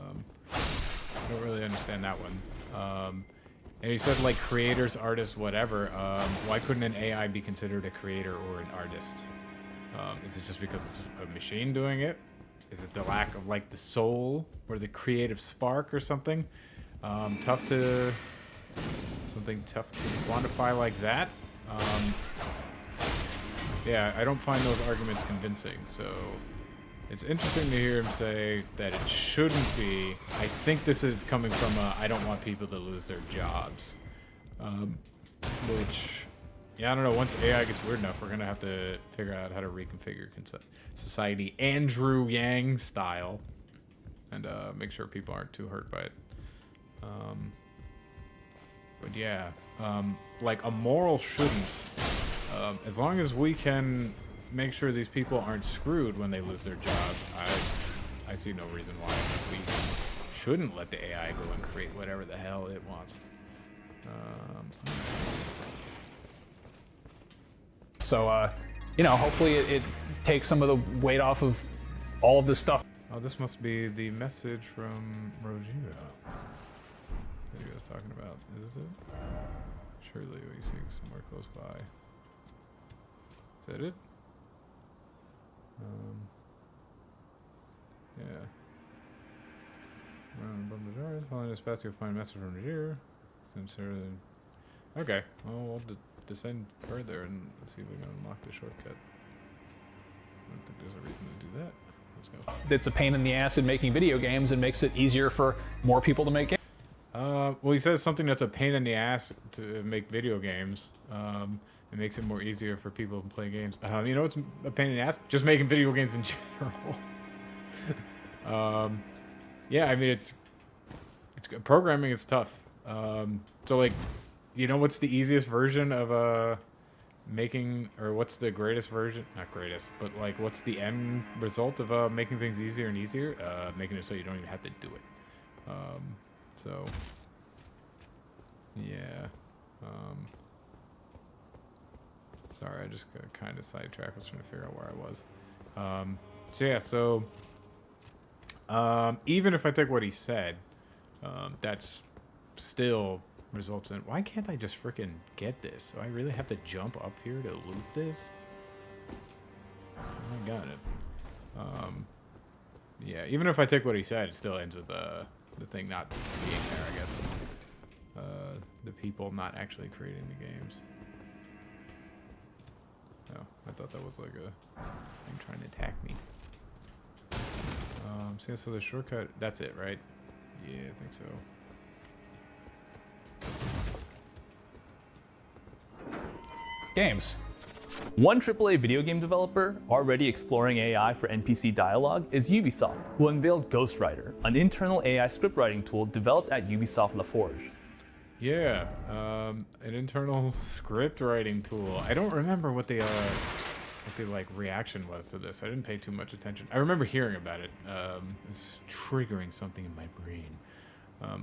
don't really understand that one. And you said like creators, artists, whatever. Why couldn't an AI be considered a creator or an artist? Is it just because it's a machine doing it? Is it the lack of like the soul or the creative spark or something? Something tough to quantify like that. Yeah, I don't find those arguments convincing, so it's interesting to hear him say that it shouldn't be. I think this is coming from I don't want people to lose their jobs. Which, yeah, I don't know, once AI gets weird enough, we're gonna have to figure out how to reconfigure society Andrew Yang style and make sure people aren't too hurt by it. But yeah, like a moral shouldn't. As long as we can make sure these people aren't screwed when they lose their job, I see no reason why we shouldn't let the AI go and create whatever the hell it wants. So, you know, hopefully it takes some of the weight off of all of this stuff. Oh, this must be the message from Rogiro that he was talking about. Is this it? Surely we see somewhere close by. Is that it? Yeah. Above the doors, following this path, you'll find a message from Rogiro. Okay, well, we'll descend further and see if we can unlock the shortcut. I don't think there's a reason to do that. Let's go. It's a pain in the ass in making video games and makes it easier for more people to make games. Well, he says something that's a pain in the ass to make video games. It makes it more easier for people to play games. You know what's a pain in the ass? Just making video games in general. Yeah, I mean, it's programming is tough. So like, you know what's the easiest version of making, or what's the greatest version? Not greatest, but like what's the end result of making things easier and easier? Making it so you don't even have to do it. So yeah. Sorry, I just got kind of sidetracked. I was trying to figure out where I was. So yeah, so even if I take what he said, that's still results in. Why can't I just freaking get this? Do I really have to jump up here to loot this? I got it. Yeah, even if I take what he said, it still ends with the thing not being there, I guess. The people not actually creating the games. Oh, I thought that was like a thing trying to attack me. So the shortcut, that's it, right? Yeah, I think so. Games. One AAA video game developer already exploring AI for NPC dialogue is Ubisoft, who unveiled Ghostwriter, an internal AI scriptwriting tool developed at Ubisoft La Forge. Yeah, an internal script writing tool. I don't remember what the like reaction was to this. I didn't pay too much attention. I remember hearing about it. It's triggering something in my brain,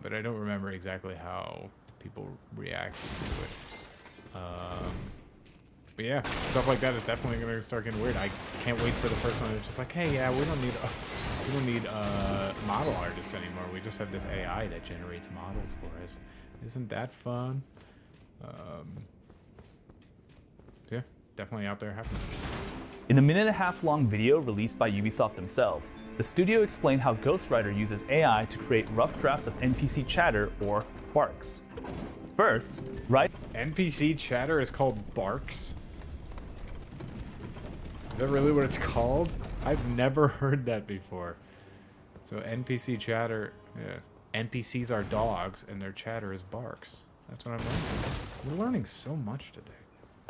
but I don't remember exactly how people reacted to it. But But yeah, stuff like that is definitely gonna start getting weird. I can't wait for the first one. It's just like, hey, yeah, we don't need model artists anymore. We just have this AI that generates models for us. Isn't that fun? Yeah, definitely out there happening. In the 1.5-minute long video released by Ubisoft themselves, the studio explained how Ghostwriter uses AI to create rough drafts of NPC chatter, or barks. First, NPC chatter is called barks? Is that really what it's called? I've never heard that before. So NPC chatter, yeah. NPCs are dogs and their chatter is barks. That's what I'm learning. We're learning so much today.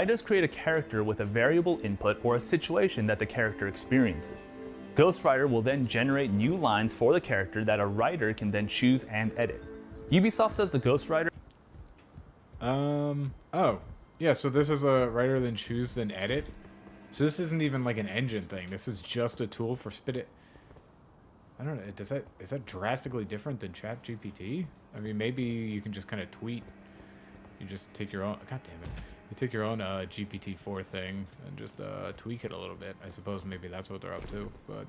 writers create a character with a variable input or a situation that the character experiences. Ghostwriter will then generate new lines for the character that a writer can then choose and edit. Ubisoft says the Ghostwriter. Oh, yeah, so this is a writer then choose then edit. So this isn't even like an engine thing. This is just a tool for spit it. I don't know. Is that drastically different than ChatGPT? I mean, maybe you can just kind of tweet. You just take your own. God damn it! You take your own GPT-4 thing and just tweak it a little bit. I suppose maybe that's what they're up to, but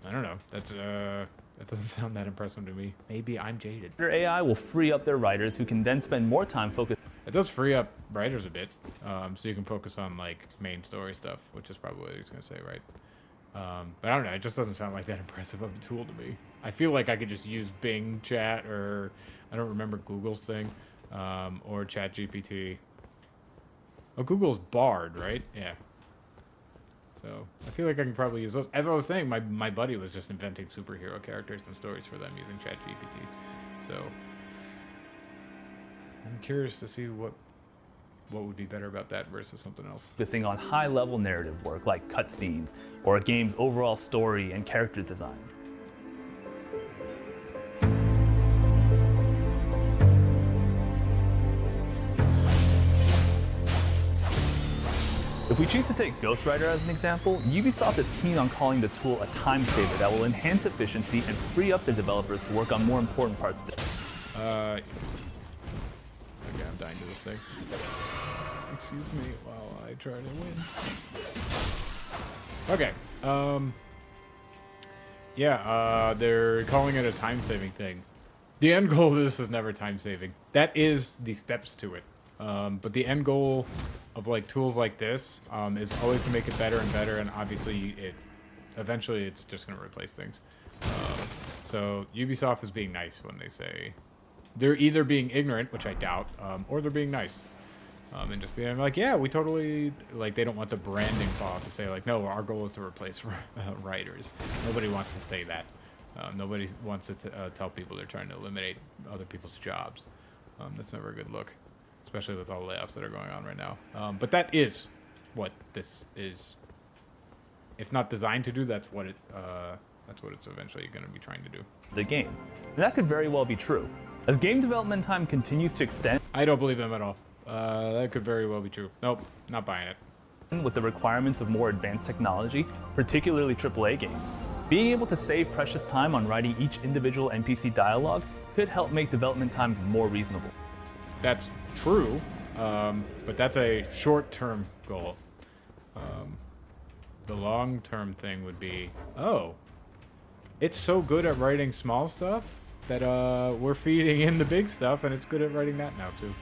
I don't know. That doesn't sound that impressive to me. Maybe I'm jaded. Their AI will free up their writers, who can then spend more time focused. It does free up writers a bit, so you can focus on like main story stuff, which is probably what he's gonna say, right? But I don't know. It just doesn't sound like that impressive of a tool to me. I feel like I could just use Bing Chat, or I don't remember Google's thing, or ChatGPT. Oh, Google's Bard, right? Yeah. So I feel like I can probably use those. As I was saying, my buddy was just inventing superhero characters and stories for them using ChatGPT. So I'm curious to see what would be better about that versus something else. Focusing on high-level narrative work like cutscenes or a game's overall story and character design. If we choose to take Ghostwriter as an example, Ubisoft is keen on calling the tool a time saver that will enhance efficiency and free up their developers to work on more important parts of the Okay, I'm dying to this thing. Excuse me while I try to win. Okay, yeah, they're calling it a time-saving thing. The end goal of this is never time-saving. That is the steps to it. But the end goal of like tools like this is always to make it better and better, and obviously eventually it's just going to replace things. So Ubisoft is being nice when they say they're either being ignorant, which I doubt, or they're being nice. And just being like, yeah, we totally, like, they don't want the branding fall to say like, no, our goal is to replace writers. Nobody wants to say that. Nobody wants to tell people they're trying to eliminate other people's jobs. That's never a good look, especially with all the layoffs that are going on right now. But that is what this is. If not designed to do, that's what it's eventually going to be trying to do. The game. And that could very well be true. As game development time continues to extend, I don't believe them at all. That could very well be true. Nope, not buying it. With the requirements of more advanced technology, particularly AAA games, being able to save precious time on writing each individual NPC dialogue could help make development times more reasonable. That's true, but that's a short-term goal. The long-term thing would be, oh, it's so good at writing small stuff that we're feeding in the big stuff, and it's good at writing that now too.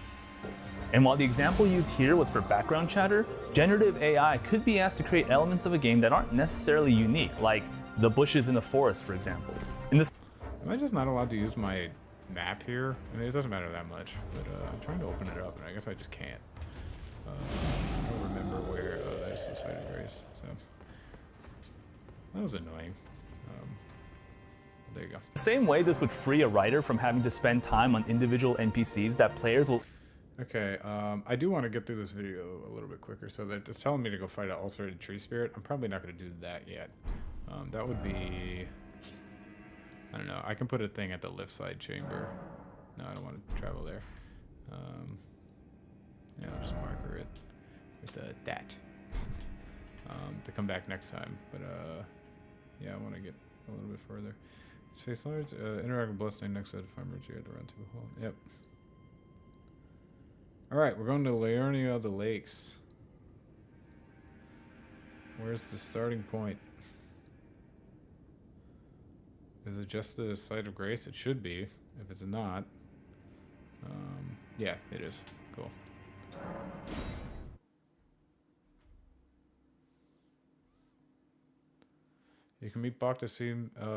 And while the example used here was for background chatter, generative AI could be asked to create elements of a game that aren't necessarily unique, like the bushes in a forest, for example. Am I just not allowed to use my map here? I mean, it doesn't matter that much, but I'm trying to open it up, and I guess I just can't. I don't remember where there's the site of grace, so that was annoying. There you go. The same way this would free a writer from having to spend time on individual NPCs that players will... Okay, I do want to get through this video a little bit quicker, so that it's telling me to go fight an ulcerated tree spirit. I'm probably not going to do that yet. That would be... I don't know. I can put a thing at the lift side chamber. No, I don't want to travel there. Yeah, I'll just marker it with that to come back next time. But yeah, I want to get a little bit further. Chase lords, interact with bloodstained next to the farmer you had to run to the hole. Yep. Alright, we're going to Liurnia of the Lakes. Where's the starting point? Is it just the Site of Grace? It should be, if it's not. Yeah, it is. Cool. You can meet Bach to see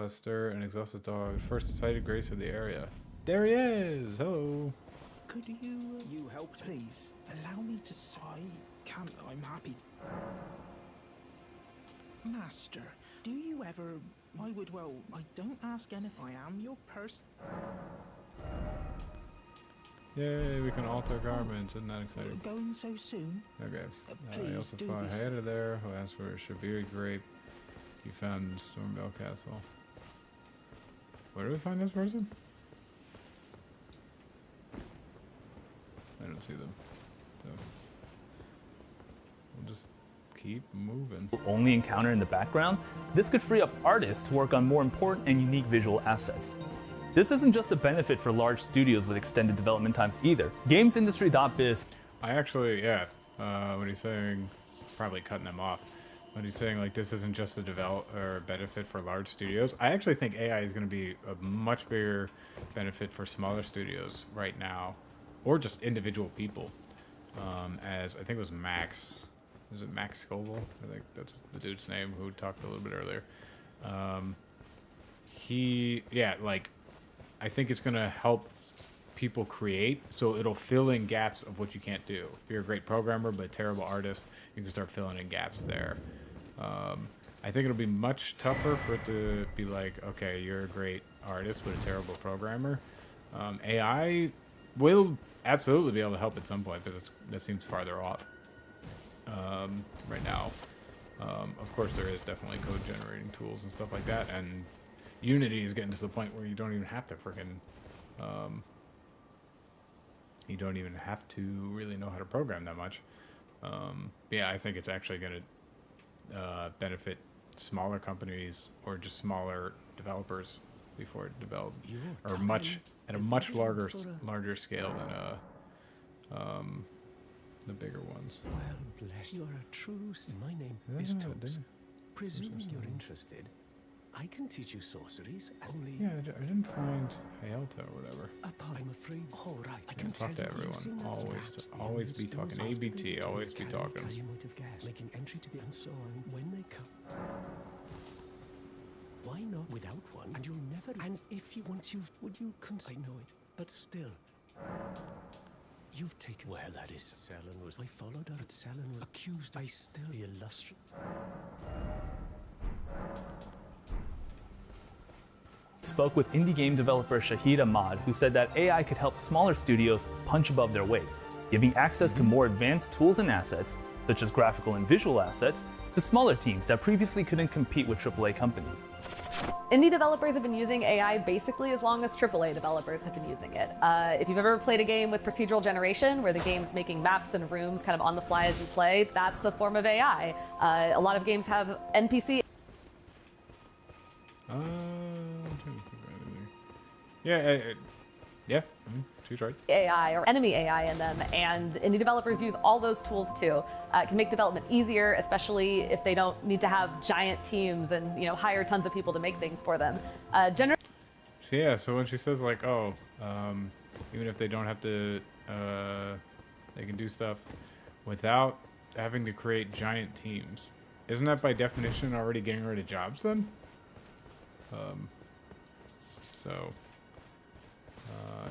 stir an exhausted dog. First Site of Grace of the area. There he is! Hello! Could you help, please? Allow me to say, can't. I'm happy. Master, do you ever? I would. Well, I don't ask anything. I am your person. Yay! We can alter garments. Isn't that exciting? Going so soon? Okay. Please I also do found this. Hayata there, who asked for a Shaviri grape. You found Stormbell Castle. Where do we find this person? I don't see them. So we'll just keep moving. Only encounter in the background, this could free up artists to work on more important and unique visual assets. This isn't just a benefit for large studios with extended development times either. GamesIndustry.biz. I actually, yeah, when he's saying, probably cutting them off, when he's saying like this isn't just a benefit for large studios, I actually think AI is going to be a much bigger benefit for smaller studios right now, or just individual people. As I think it was Max, is it Max Scoville? I think that's the dude's name who talked a little bit earlier. I think it's gonna help people create, so it'll fill in gaps of what you can't do. If you're a great programmer but a terrible artist, you can start filling in gaps there. I think it'll be much tougher for it to be like, okay, you're a great artist but a terrible programmer. AI will absolutely be able to help at some point, but that seems farther off right now. Of course, there is definitely code generating tools and stuff like that, and Unity is getting to the point where you don't even have to freaking you don't even have to really know how to program that much. Yeah, I think it's actually going to benefit smaller companies or just smaller developers before it develop, or at a much larger scale than the bigger ones. Well, bless you. You're a true. My name is Totes. Presuming you're interested, I can teach you sorceries. Only. Yeah, I didn't find Hayalta or whatever. I'm afraid. All right. I can talk to everyone. Always be talking. ABT. Always be talking. You might have guessed. Making entry to the and so on when they come. Why not without one? And you'll never. And if you want, would you I know it, but still. You've taken. Well, that is. Selen was. I followed her, but Selen was accused. I still. The illustrious. Spoke with indie game developer Shahid Ahmad, who said that AI could help smaller studios punch above their weight, giving access to more advanced tools and assets, such as graphical and visual assets, to smaller teams that previously couldn't compete with AAA companies. Indie developers have been using AI basically as long as AAA developers have been using it. If you've ever played a game with procedural generation, where the game's making maps and rooms kind of on the fly as you play, that's a form of AI. A lot of games have NPC. Yeah, she's right. AI or enemy AI in them, and indie developers use all those tools too. It can make development easier, especially if they don't need to have giant teams and hire tons of people to make things for them. Yeah, so when she says like, oh, even if they don't have to, they can do stuff without having to create giant teams. Isn't that by definition already getting rid of jobs then?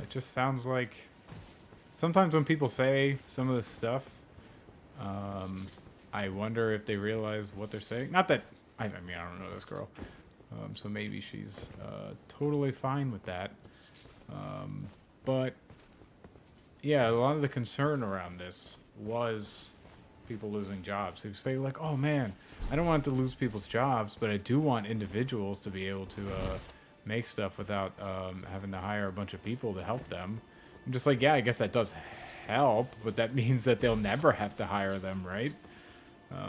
It just sounds like sometimes when people say some of this stuff, I wonder if they realize what they're saying. Not that, I mean, I don't know this girl. So maybe she's totally fine with that. But yeah, a lot of the concern around this was people losing jobs. Who say like, oh man, I don't want to lose people's jobs, but I do want individuals to be able to make stuff without having to hire a bunch of people to help them. I'm just like, yeah, I guess that does help, but that means that they'll never have to hire them, right?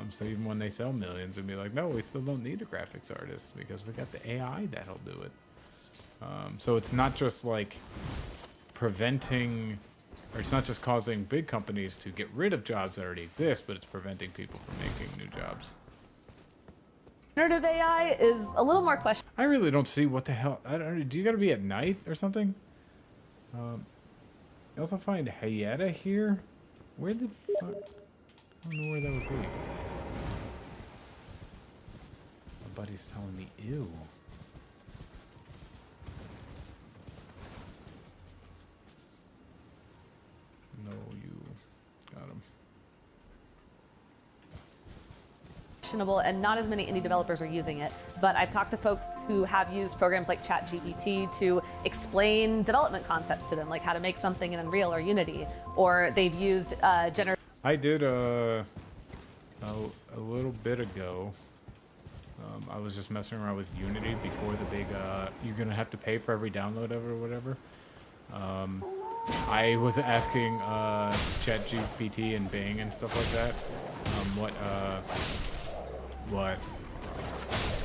So even when they sell millions, they'll be like, no, we still don't need a graphics artist because we got the AI that'll do it. So it's not just like preventing or it's not just causing big companies to get rid of jobs that already exist, but it's preventing people from making new jobs. Generative AI is a little more questionable. I really don't see what the hell. I don't. Do you got to be at night or something? You also find Hayata here. Where the fuck? I don't know where that would be. My buddy's telling me, ew. No, you got him. And not as many indie developers are using it, but I've talked to folks who have used programs like ChatGPT to explain development concepts to them, like how to make something in Unreal or Unity, or they've used generative. I did a little bit ago. I was just messing around with Unity before the big you're gonna have to pay for every download of it or whatever. I was asking ChatGPT and Bing and stuff like that what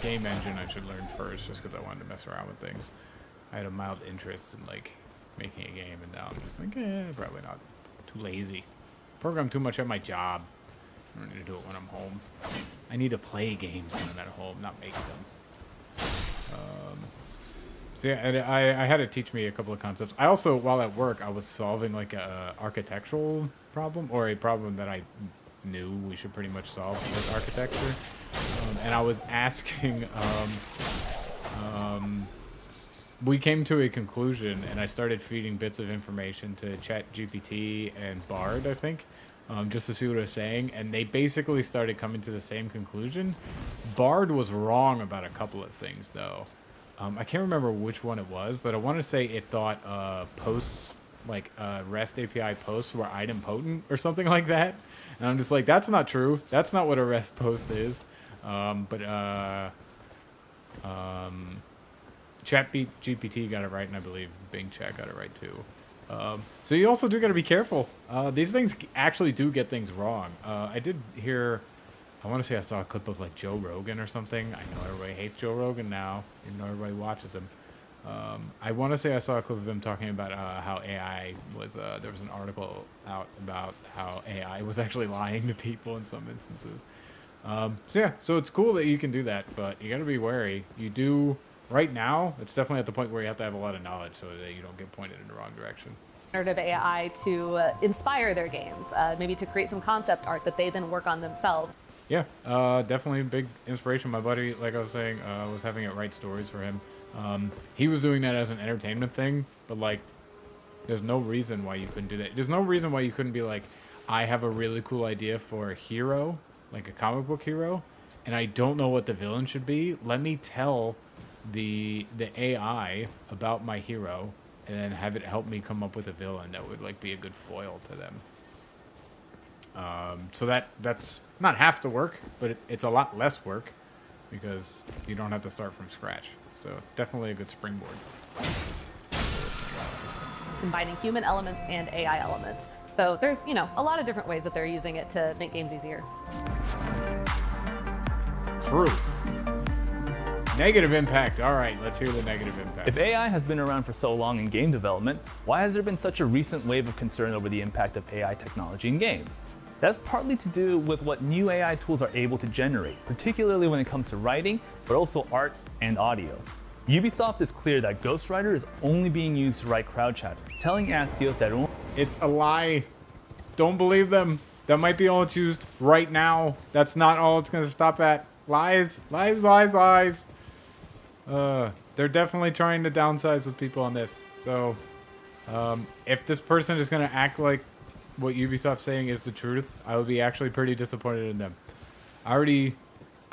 game engine I should learn first, just because I wanted to mess around with things. I had a mild interest in like making a game, and now I'm just like, probably not. Too lazy. Program too much at my job. I don't need to do it when I'm home. I need to play games when I'm at home, not make them. So yeah, I had to teach me a couple of concepts. I also, while at work, I was solving like a architectural problem, or a problem that I knew we should pretty much solve with architecture. And I was asking, we came to a conclusion, and I started feeding bits of information to ChatGPT and Bard, I think, just to see what it was saying, and they basically started coming to the same conclusion. Bard was wrong about a couple of things, though. I can't remember which one it was, but I want to say it thought posts, like REST API posts, were idempotent or something like that. And I'm just like, that's not true. That's not what a REST post is. ChatGPT got it right, and I believe Bing Chat got it right too. So you also do got to be careful. These things actually do get things wrong. I did hear, I want to say I saw a clip of like Joe Rogan or something. I know everybody hates Joe Rogan now, even though everybody watches him. I want to say I saw a clip of him talking about how AI was, there was an article out about how AI was actually lying to people in some instances. So yeah, so it's cool that you can do that, but you got to be wary. You do, right now, it's definitely at the point where you have to have a lot of knowledge so that you don't get pointed in the wrong direction. Generative AI to inspire their games, maybe to create some concept art that they then work on themselves. Yeah, definitely a big inspiration. My buddy, like I was saying, was having it write stories for him. He was doing that as an entertainment thing, but like, there's no reason why you couldn't do that. There's no reason why you couldn't be like, I have a really cool idea for a hero, like a comic book hero, and I don't know what the villain should be. Let me tell the AI about my hero, and then have it help me come up with a villain that would like be a good foil to them. So that's not half the work, but it's a lot less work because you don't have to start from scratch. So definitely a good springboard. Combining human elements and AI elements. So there's, you know, a lot of different ways that they're using it to make games easier. True. Negative impact. All right, let's hear the negative impact. If AI has been around for so long in game development, why has there been such a recent wave of concern over the impact of AI technology in games? That's partly to do with what new AI tools are able to generate, particularly when it comes to writing, but also art and audio. Ubisoft is clear that Ghostwriter is only being used to write crowd chatter, telling Axios that it's a lie. Don't believe them. That might be all it's used right now. That's not all it's going to stop at. Lies, lies, lies, lies. They're definitely trying to downsize with people on this. So, if this person is going to act like what Ubisoft's saying is the truth, I would be actually pretty disappointed in them.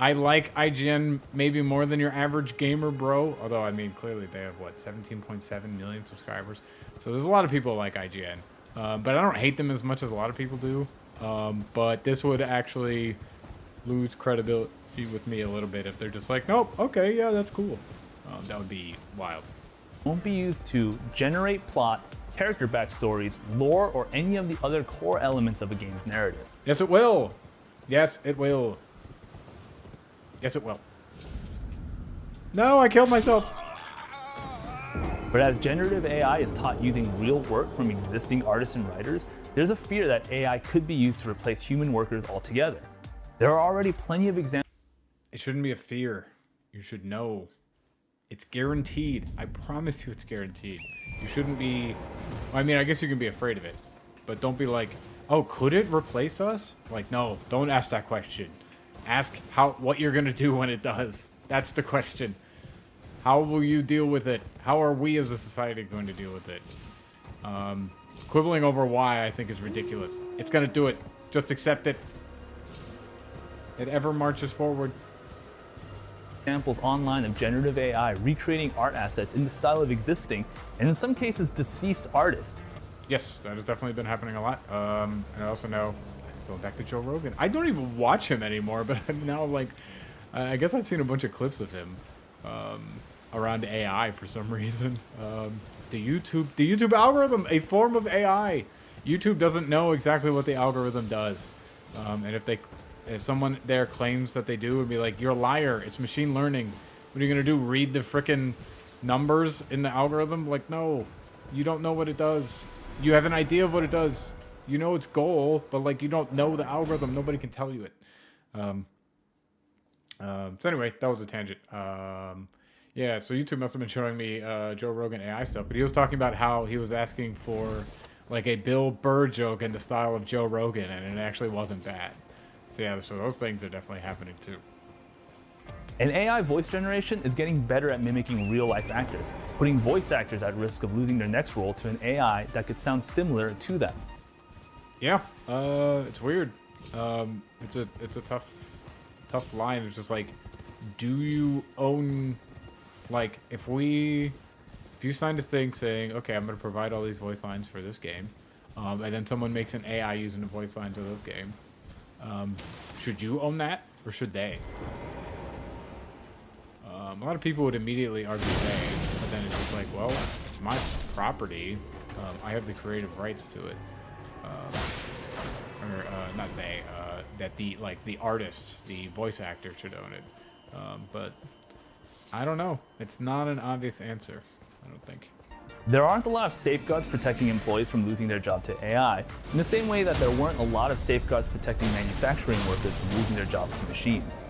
I like IGN maybe more than your average gamer, bro. Although, I mean, clearly they have, what, 17.7 million subscribers. So there's a lot of people like IGN. But I don't hate them as much as a lot of people do. But this would actually lose credibility with me a little bit if they're just like, nope, okay, yeah, that's cool. That would be wild. Won't be used to generate plot, character backstories, lore, or any of the other core elements of a game's narrative. Yes, it will. Yes, it will. Yes, it will. No, I killed myself. But as generative AI is taught using real work from existing artists and writers, there's a fear that AI could be used to replace human workers altogether. There are already plenty of examples. It shouldn't be a fear. You should know. It's guaranteed. I promise you it's guaranteed. You shouldn't be... I mean, I guess you can be afraid of it. But don't be like, oh, could it replace us? Like, no, don't ask that question. Ask what you're going to do when it does. That's the question. How will you deal with it? How are we as a society going to deal with it? Quibbling over why, I think, is ridiculous. It's going to do it. Just accept it. It ever marches forward. Examples online of generative AI recreating art assets in the style of existing, and in some cases, deceased artists. Yes, that has definitely been happening a lot. And I also know, going back to Joe Rogan, I don't even watch him anymore, but I'm now like, I guess I've seen a bunch of clips of him around AI for some reason. The YouTube algorithm, a form of AI. YouTube doesn't know exactly what the algorithm does. And if someone there claims that they do, it'd be like, you're a liar. It's machine learning. What are you going to do? Read the frickin' numbers in the algorithm? Like, no. You don't know what it does. You have an idea of what it does. You know its goal, but, like, you don't know the algorithm. Nobody can tell you it. So anyway, that was a tangent. Yeah, so YouTube must have been showing me Joe Rogan AI stuff, but he was talking about how he was asking for, like, a Bill Burr joke in the style of Joe Rogan, and it actually wasn't bad. So yeah, so those things are definitely happening too. And AI voice generation is getting better at mimicking real-life actors, putting voice actors at risk of losing their next role to an AI that could sound similar to them. Yeah, it's weird. It's a tough line. It's just like, do you own, like, if you signed a thing saying, okay, I'm going to provide all these voice lines for this game, and then someone makes an AI using the voice lines of those games, should you own that, or should they? A lot of people would immediately argue they, but then it's just like, well, it's my property. I have the creative rights to it. Or not they. That the artist, the voice actor, should own it. But I don't know. It's not an obvious answer, I don't think. There aren't a lot of safeguards protecting employees from losing their job to AI, in the same way that there weren't a lot of safeguards protecting manufacturing workers from losing their jobs to machines.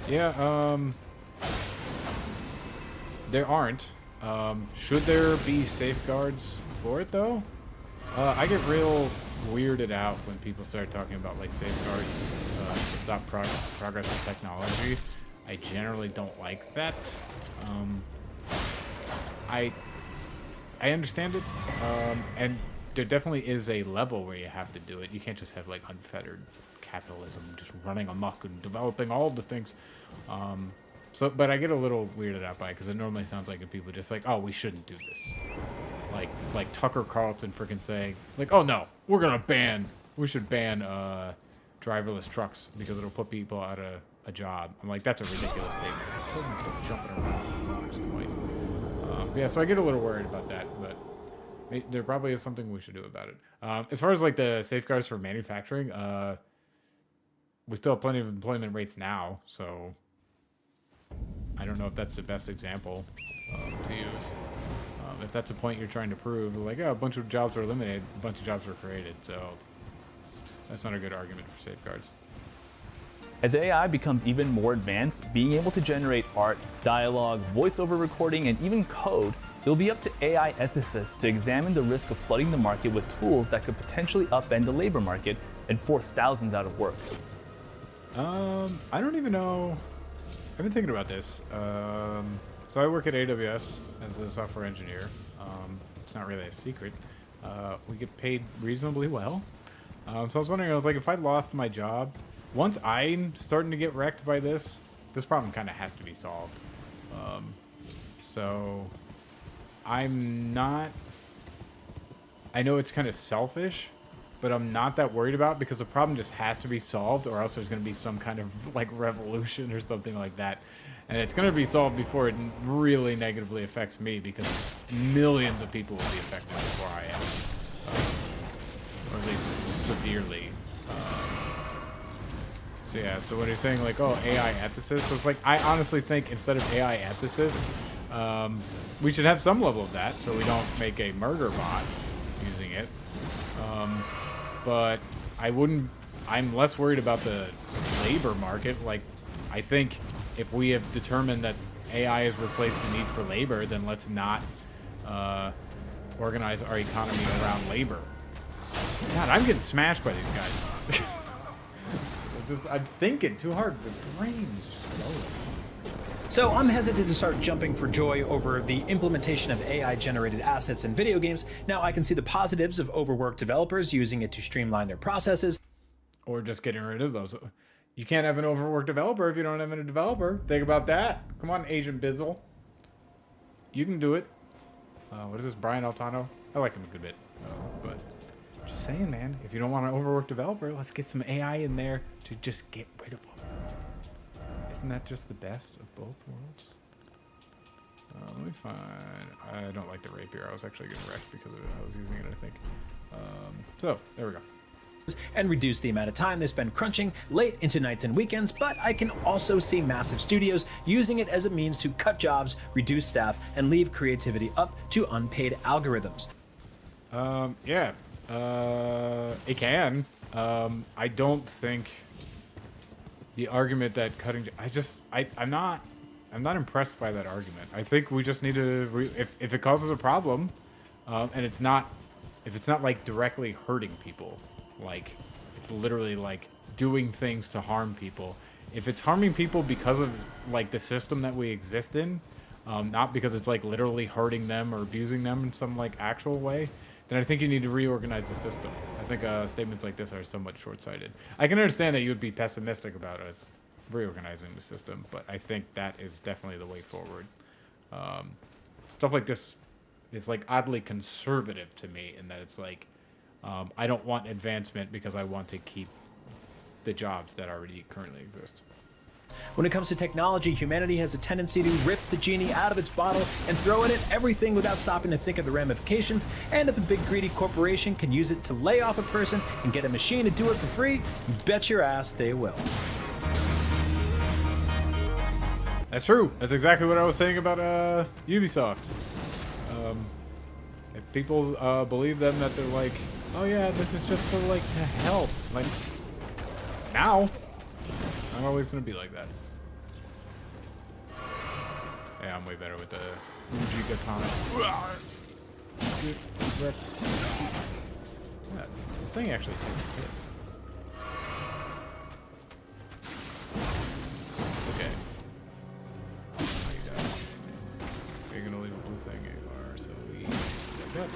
Yeah, there aren't. Should there be safeguards for it, though? I get real weirded out when people start talking about, like, safeguards to stop progress of technology. I generally don't like that. I understand it, and there definitely is a level where you have to do it. You can't just have, like, unfettered capitalism just running amok and developing all the things. But I get a little weirded out by it because it normally sounds like people just like, oh, we shouldn't do this. Like Tucker Carlson freaking saying, like, oh no, we should ban driverless trucks because it'll put people out of a job. I'm like, that's a ridiculous statement. I killed myself jumping around twice. Yeah, so I get a little worried about that, but there probably is something we should do about it. As far as, like, the safeguards for manufacturing, we still have plenty of employment rates now, so I don't know if that's the best example to use. If that's a point you're trying to prove, like, oh, a bunch of jobs were eliminated, a bunch of jobs were created, so that's not a good argument for safeguards. As AI becomes even more advanced, being able to generate art, dialogue, voiceover recording, and even code, it'll be up to AI ethicists to examine the risk of flooding the market with tools that could potentially upend the labor market and force thousands out of work. I don't even know. I've been thinking about this. So I work at AWS as a software engineer. It's not really a secret. We get paid reasonably well. So I was wondering, if I lost my job, once I'm starting to get wrecked by this problem kind of has to be solved. So I'm not... I know it's kind of selfish, but I'm not that worried about it because the problem just has to be solved, or else there's going to be some kind of, like, revolution or something like that. And it's going to be solved before it really negatively affects me, because millions of people will be affected before I am. Or at least severely. So yeah, so when you're saying, like, oh, AI ethicists, it's like, I honestly think instead of AI ethicists, We should have some level of that, so we don't make a murder bot using it. But I'm less worried about the labor market. Like, I think if we have determined that AI has replaced the need for labor, then let's not organize our economy around labor. God, I'm getting smashed by these guys. I'm thinking too hard. The brain's just going. So I'm hesitant to start jumping for joy over the implementation of AI-generated assets in video games. Now, I can see the positives of overworked developers using it to streamline their processes. Or just getting rid of those. You can't have an overworked developer if you don't have a developer. Think about that. Come on, Asian Bizzle. You can do it. What is this, Brian Altano? I like him a good bit. But just saying, man, if you don't want an overworked developer, let's get some AI in there to just get rid of them. Isn't that just the best of both worlds? Let me find... I don't like the rapier. I was actually getting wrecked because I was using it, I think. So, there we go. And reduce the amount of time they spend crunching late into nights and weekends, but I can also see massive studios using it as a means to cut jobs, reduce staff, and leave creativity up to unpaid algorithms. Yeah. It can. I don't think the argument that cutting... I'm not impressed by that argument. I think we just need to... If it causes a problem, and it's not... If it's not, like, directly hurting people, like, it's literally, like, doing things to harm people. If it's harming people because of, like, the system that we exist in, not because it's, like, literally hurting them or abusing them in some, like, actual way, then I think you need to reorganize the system. I think statements like this are somewhat short-sighted. I can understand that you would be pessimistic about us reorganizing the system, but I think that is definitely the way forward. Stuff like this is, like, oddly conservative to me in that it's like, I don't want advancement because I want to keep the jobs that already currently exist. When it comes to technology, humanity has a tendency to rip the genie out of its bottle and throw in it everything without stopping to think of the ramifications, and if a big greedy corporation can use it to lay off a person and get a machine to do it for free, bet your ass they will. That's true. That's exactly what I was saying about Ubisoft. If people believe them that they're like, oh yeah, this is just to help. Like, now, I'm always gonna be like that. Yeah, I'm way better with the Uji Katana. Yeah, this thing actually takes hits. Okay. Oh, you got it. You're gonna leave a blue thing, you are, so we like that.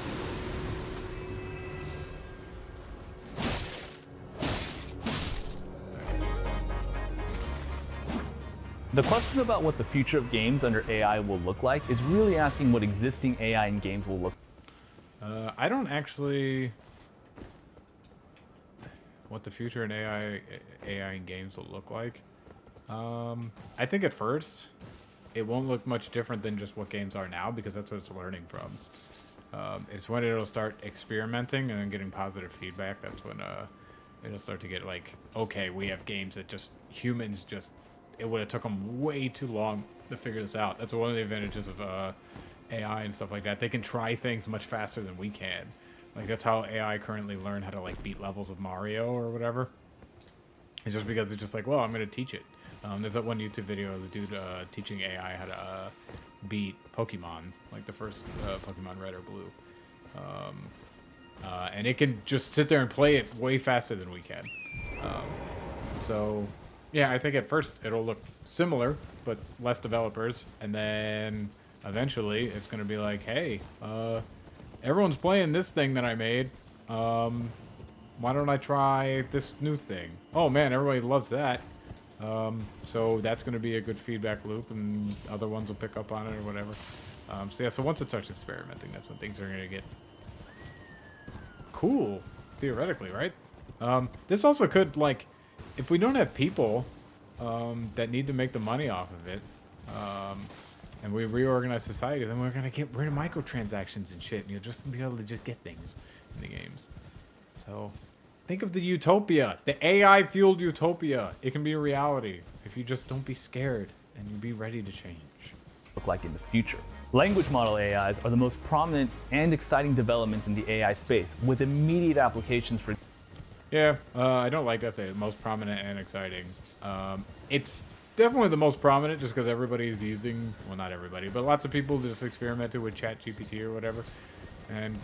The question about what the future of games under AI will look like is really asking what existing AI in games will look like. I don't actually... What the future in AI in games will look like? I think at first, it won't look much different than just what games are now, because that's what it's learning from. It's when it'll start experimenting and then getting positive feedback. That's when it'll start to get like, okay, we have games that just humans just... It would have took them way too long to figure this out. That's one of the advantages of AI and stuff like that. They can try things much faster than we can. Like, that's how AI currently learn how to, like, beat levels of Mario or whatever. It's just because it's just like, well, I'm going to teach it. There's that one YouTube video of the dude teaching AI how to beat Pokemon, like the first Pokemon Red or Blue. And it can just sit there and play it way faster than we can. So... Yeah, I think at first it'll look similar, but less developers, and then eventually it's going to be like, hey, everyone's playing this thing that I made. Why don't I try this new thing? Oh man, everybody loves that. So that's going to be a good feedback loop, and other ones will pick up on it or whatever. So yeah, so once it starts experimenting, that's when things are going to get cool, theoretically, right? This also could, like... If we don't have people that need to make the money off of it, and we reorganize society, then we're gonna get rid of microtransactions and shit, and you'll just be able to just get things in the games. So, think of the utopia, the AI-fueled utopia. It can be a reality if you just don't be scared and you be ready to change. look like in the future. Language model AIs are the most prominent and exciting developments in the AI space, with immediate applications for... Yeah, I don't like to say most prominent and exciting. It's definitely the most prominent just because everybody's using, well, not everybody, but lots of people just experimented with ChatGPT or whatever, and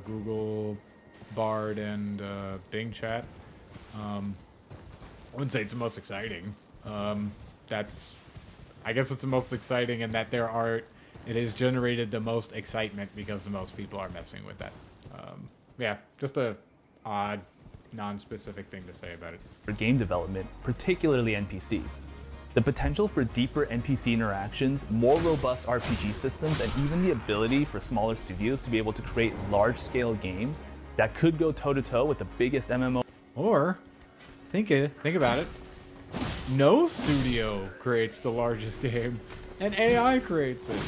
Google Bard and Bing Chat. I wouldn't say it's the most exciting. I guess it's the most exciting in that it has generated the most excitement because the most people are messing with that. Yeah, just a odd, non-specific thing to say about it. For game development, particularly NPCs. The potential for deeper NPC interactions, more robust RPG systems, and even the ability for smaller studios to be able to create large-scale games that could go toe-to-toe with the biggest MMO. Or, think about it. No studio creates the largest game, and AI creates it.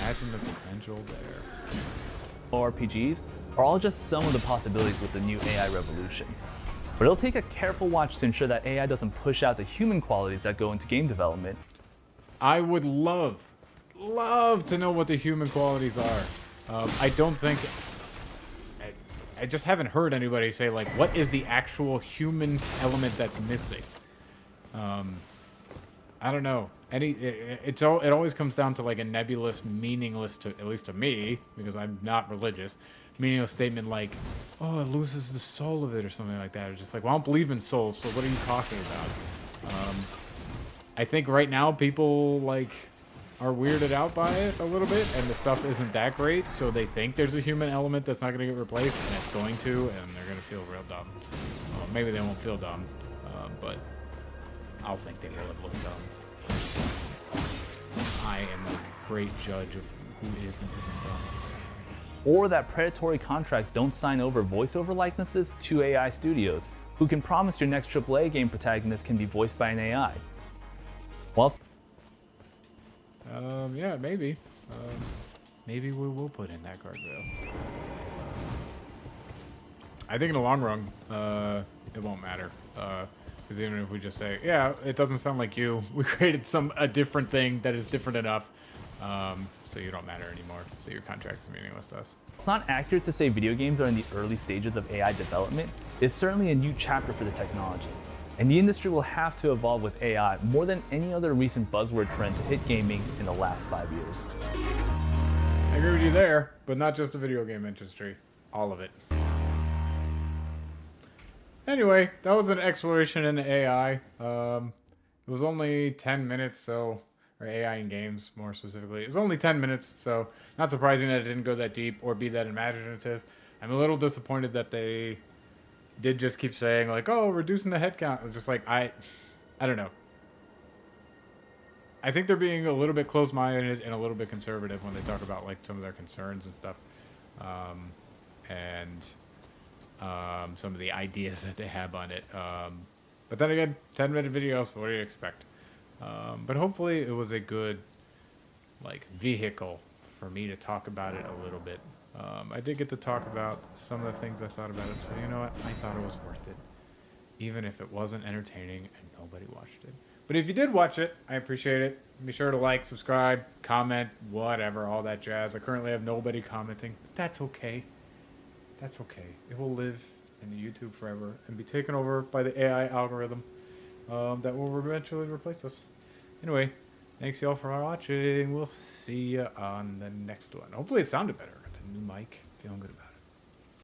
Imagine the potential there. RPGs are all just some of the possibilities with the new AI revolution. But it'll take a careful watch to ensure that AI doesn't push out the human qualities that go into game development. I would love to know what the human qualities are. I don't think... I just haven't heard anybody say, like, what is the actual human element that's missing? I don't know. It always comes down to, like, a nebulous, meaningless, at least to me, because I'm not religious, meaningless statement like, oh, it loses the soul of it or something like that. It's just like, well, I don't believe in souls, so what are you talking about? I think right now people, like, are weirded out by it a little bit, and the stuff isn't that great, so they think there's a human element that's not going to get replaced, and it's going to, and they're going to feel real dumb. Maybe they won't feel dumb, but I'll think they will look dumb. I am a great judge of who is and isn't dumb. Or that predatory contracts don't sign over voiceover likenesses to AI studios, who can promise your next AAA game protagonist can be voiced by an AI. Well, yeah, maybe. Maybe we will put in that guardrail. I think in the long run, it won't matter. Because even if we just say, yeah, it doesn't sound like you, we created a different thing that is different enough, so you don't matter anymore. So your contract is meaningless to us. it's not accurate to say video games are in the early stages of AI development. It's certainly a new chapter for the technology. And the industry will have to evolve with AI more than any other recent buzzword trend to hit gaming in the last 5 years. I agree with you there, but not just the video game industry. All of it. Anyway, that was an exploration into AI. It was only 10 minutes, or AI in games more specifically. It was only 10 minutes, so not surprising that it didn't go that deep or be that imaginative. I'm a little disappointed that they did just keep saying, like, oh, reducing the headcount. It's just like, I don't know. I think they're being a little bit closed-minded and a little bit conservative when they talk about, like, some of their concerns and stuff. Some of the ideas that they have on it. But then again, 10-minute video, so what do you expect? But hopefully it was a good, like, vehicle for me to talk about it a little bit. I did get to talk about some of the things I thought about it, so you know what? I thought it was worth it. Even if it wasn't entertaining and nobody watched it. But if you did watch it, I appreciate it. Be sure to like, subscribe, comment, whatever, all that jazz. I currently have nobody commenting. But that's okay. That's okay. It will live in the YouTube forever and be taken over by the AI algorithm that will eventually replace us. Anyway, thanks y'all for watching. We'll see you on the next one. Hopefully it sounded better. Got the new mic. Feeling good about it.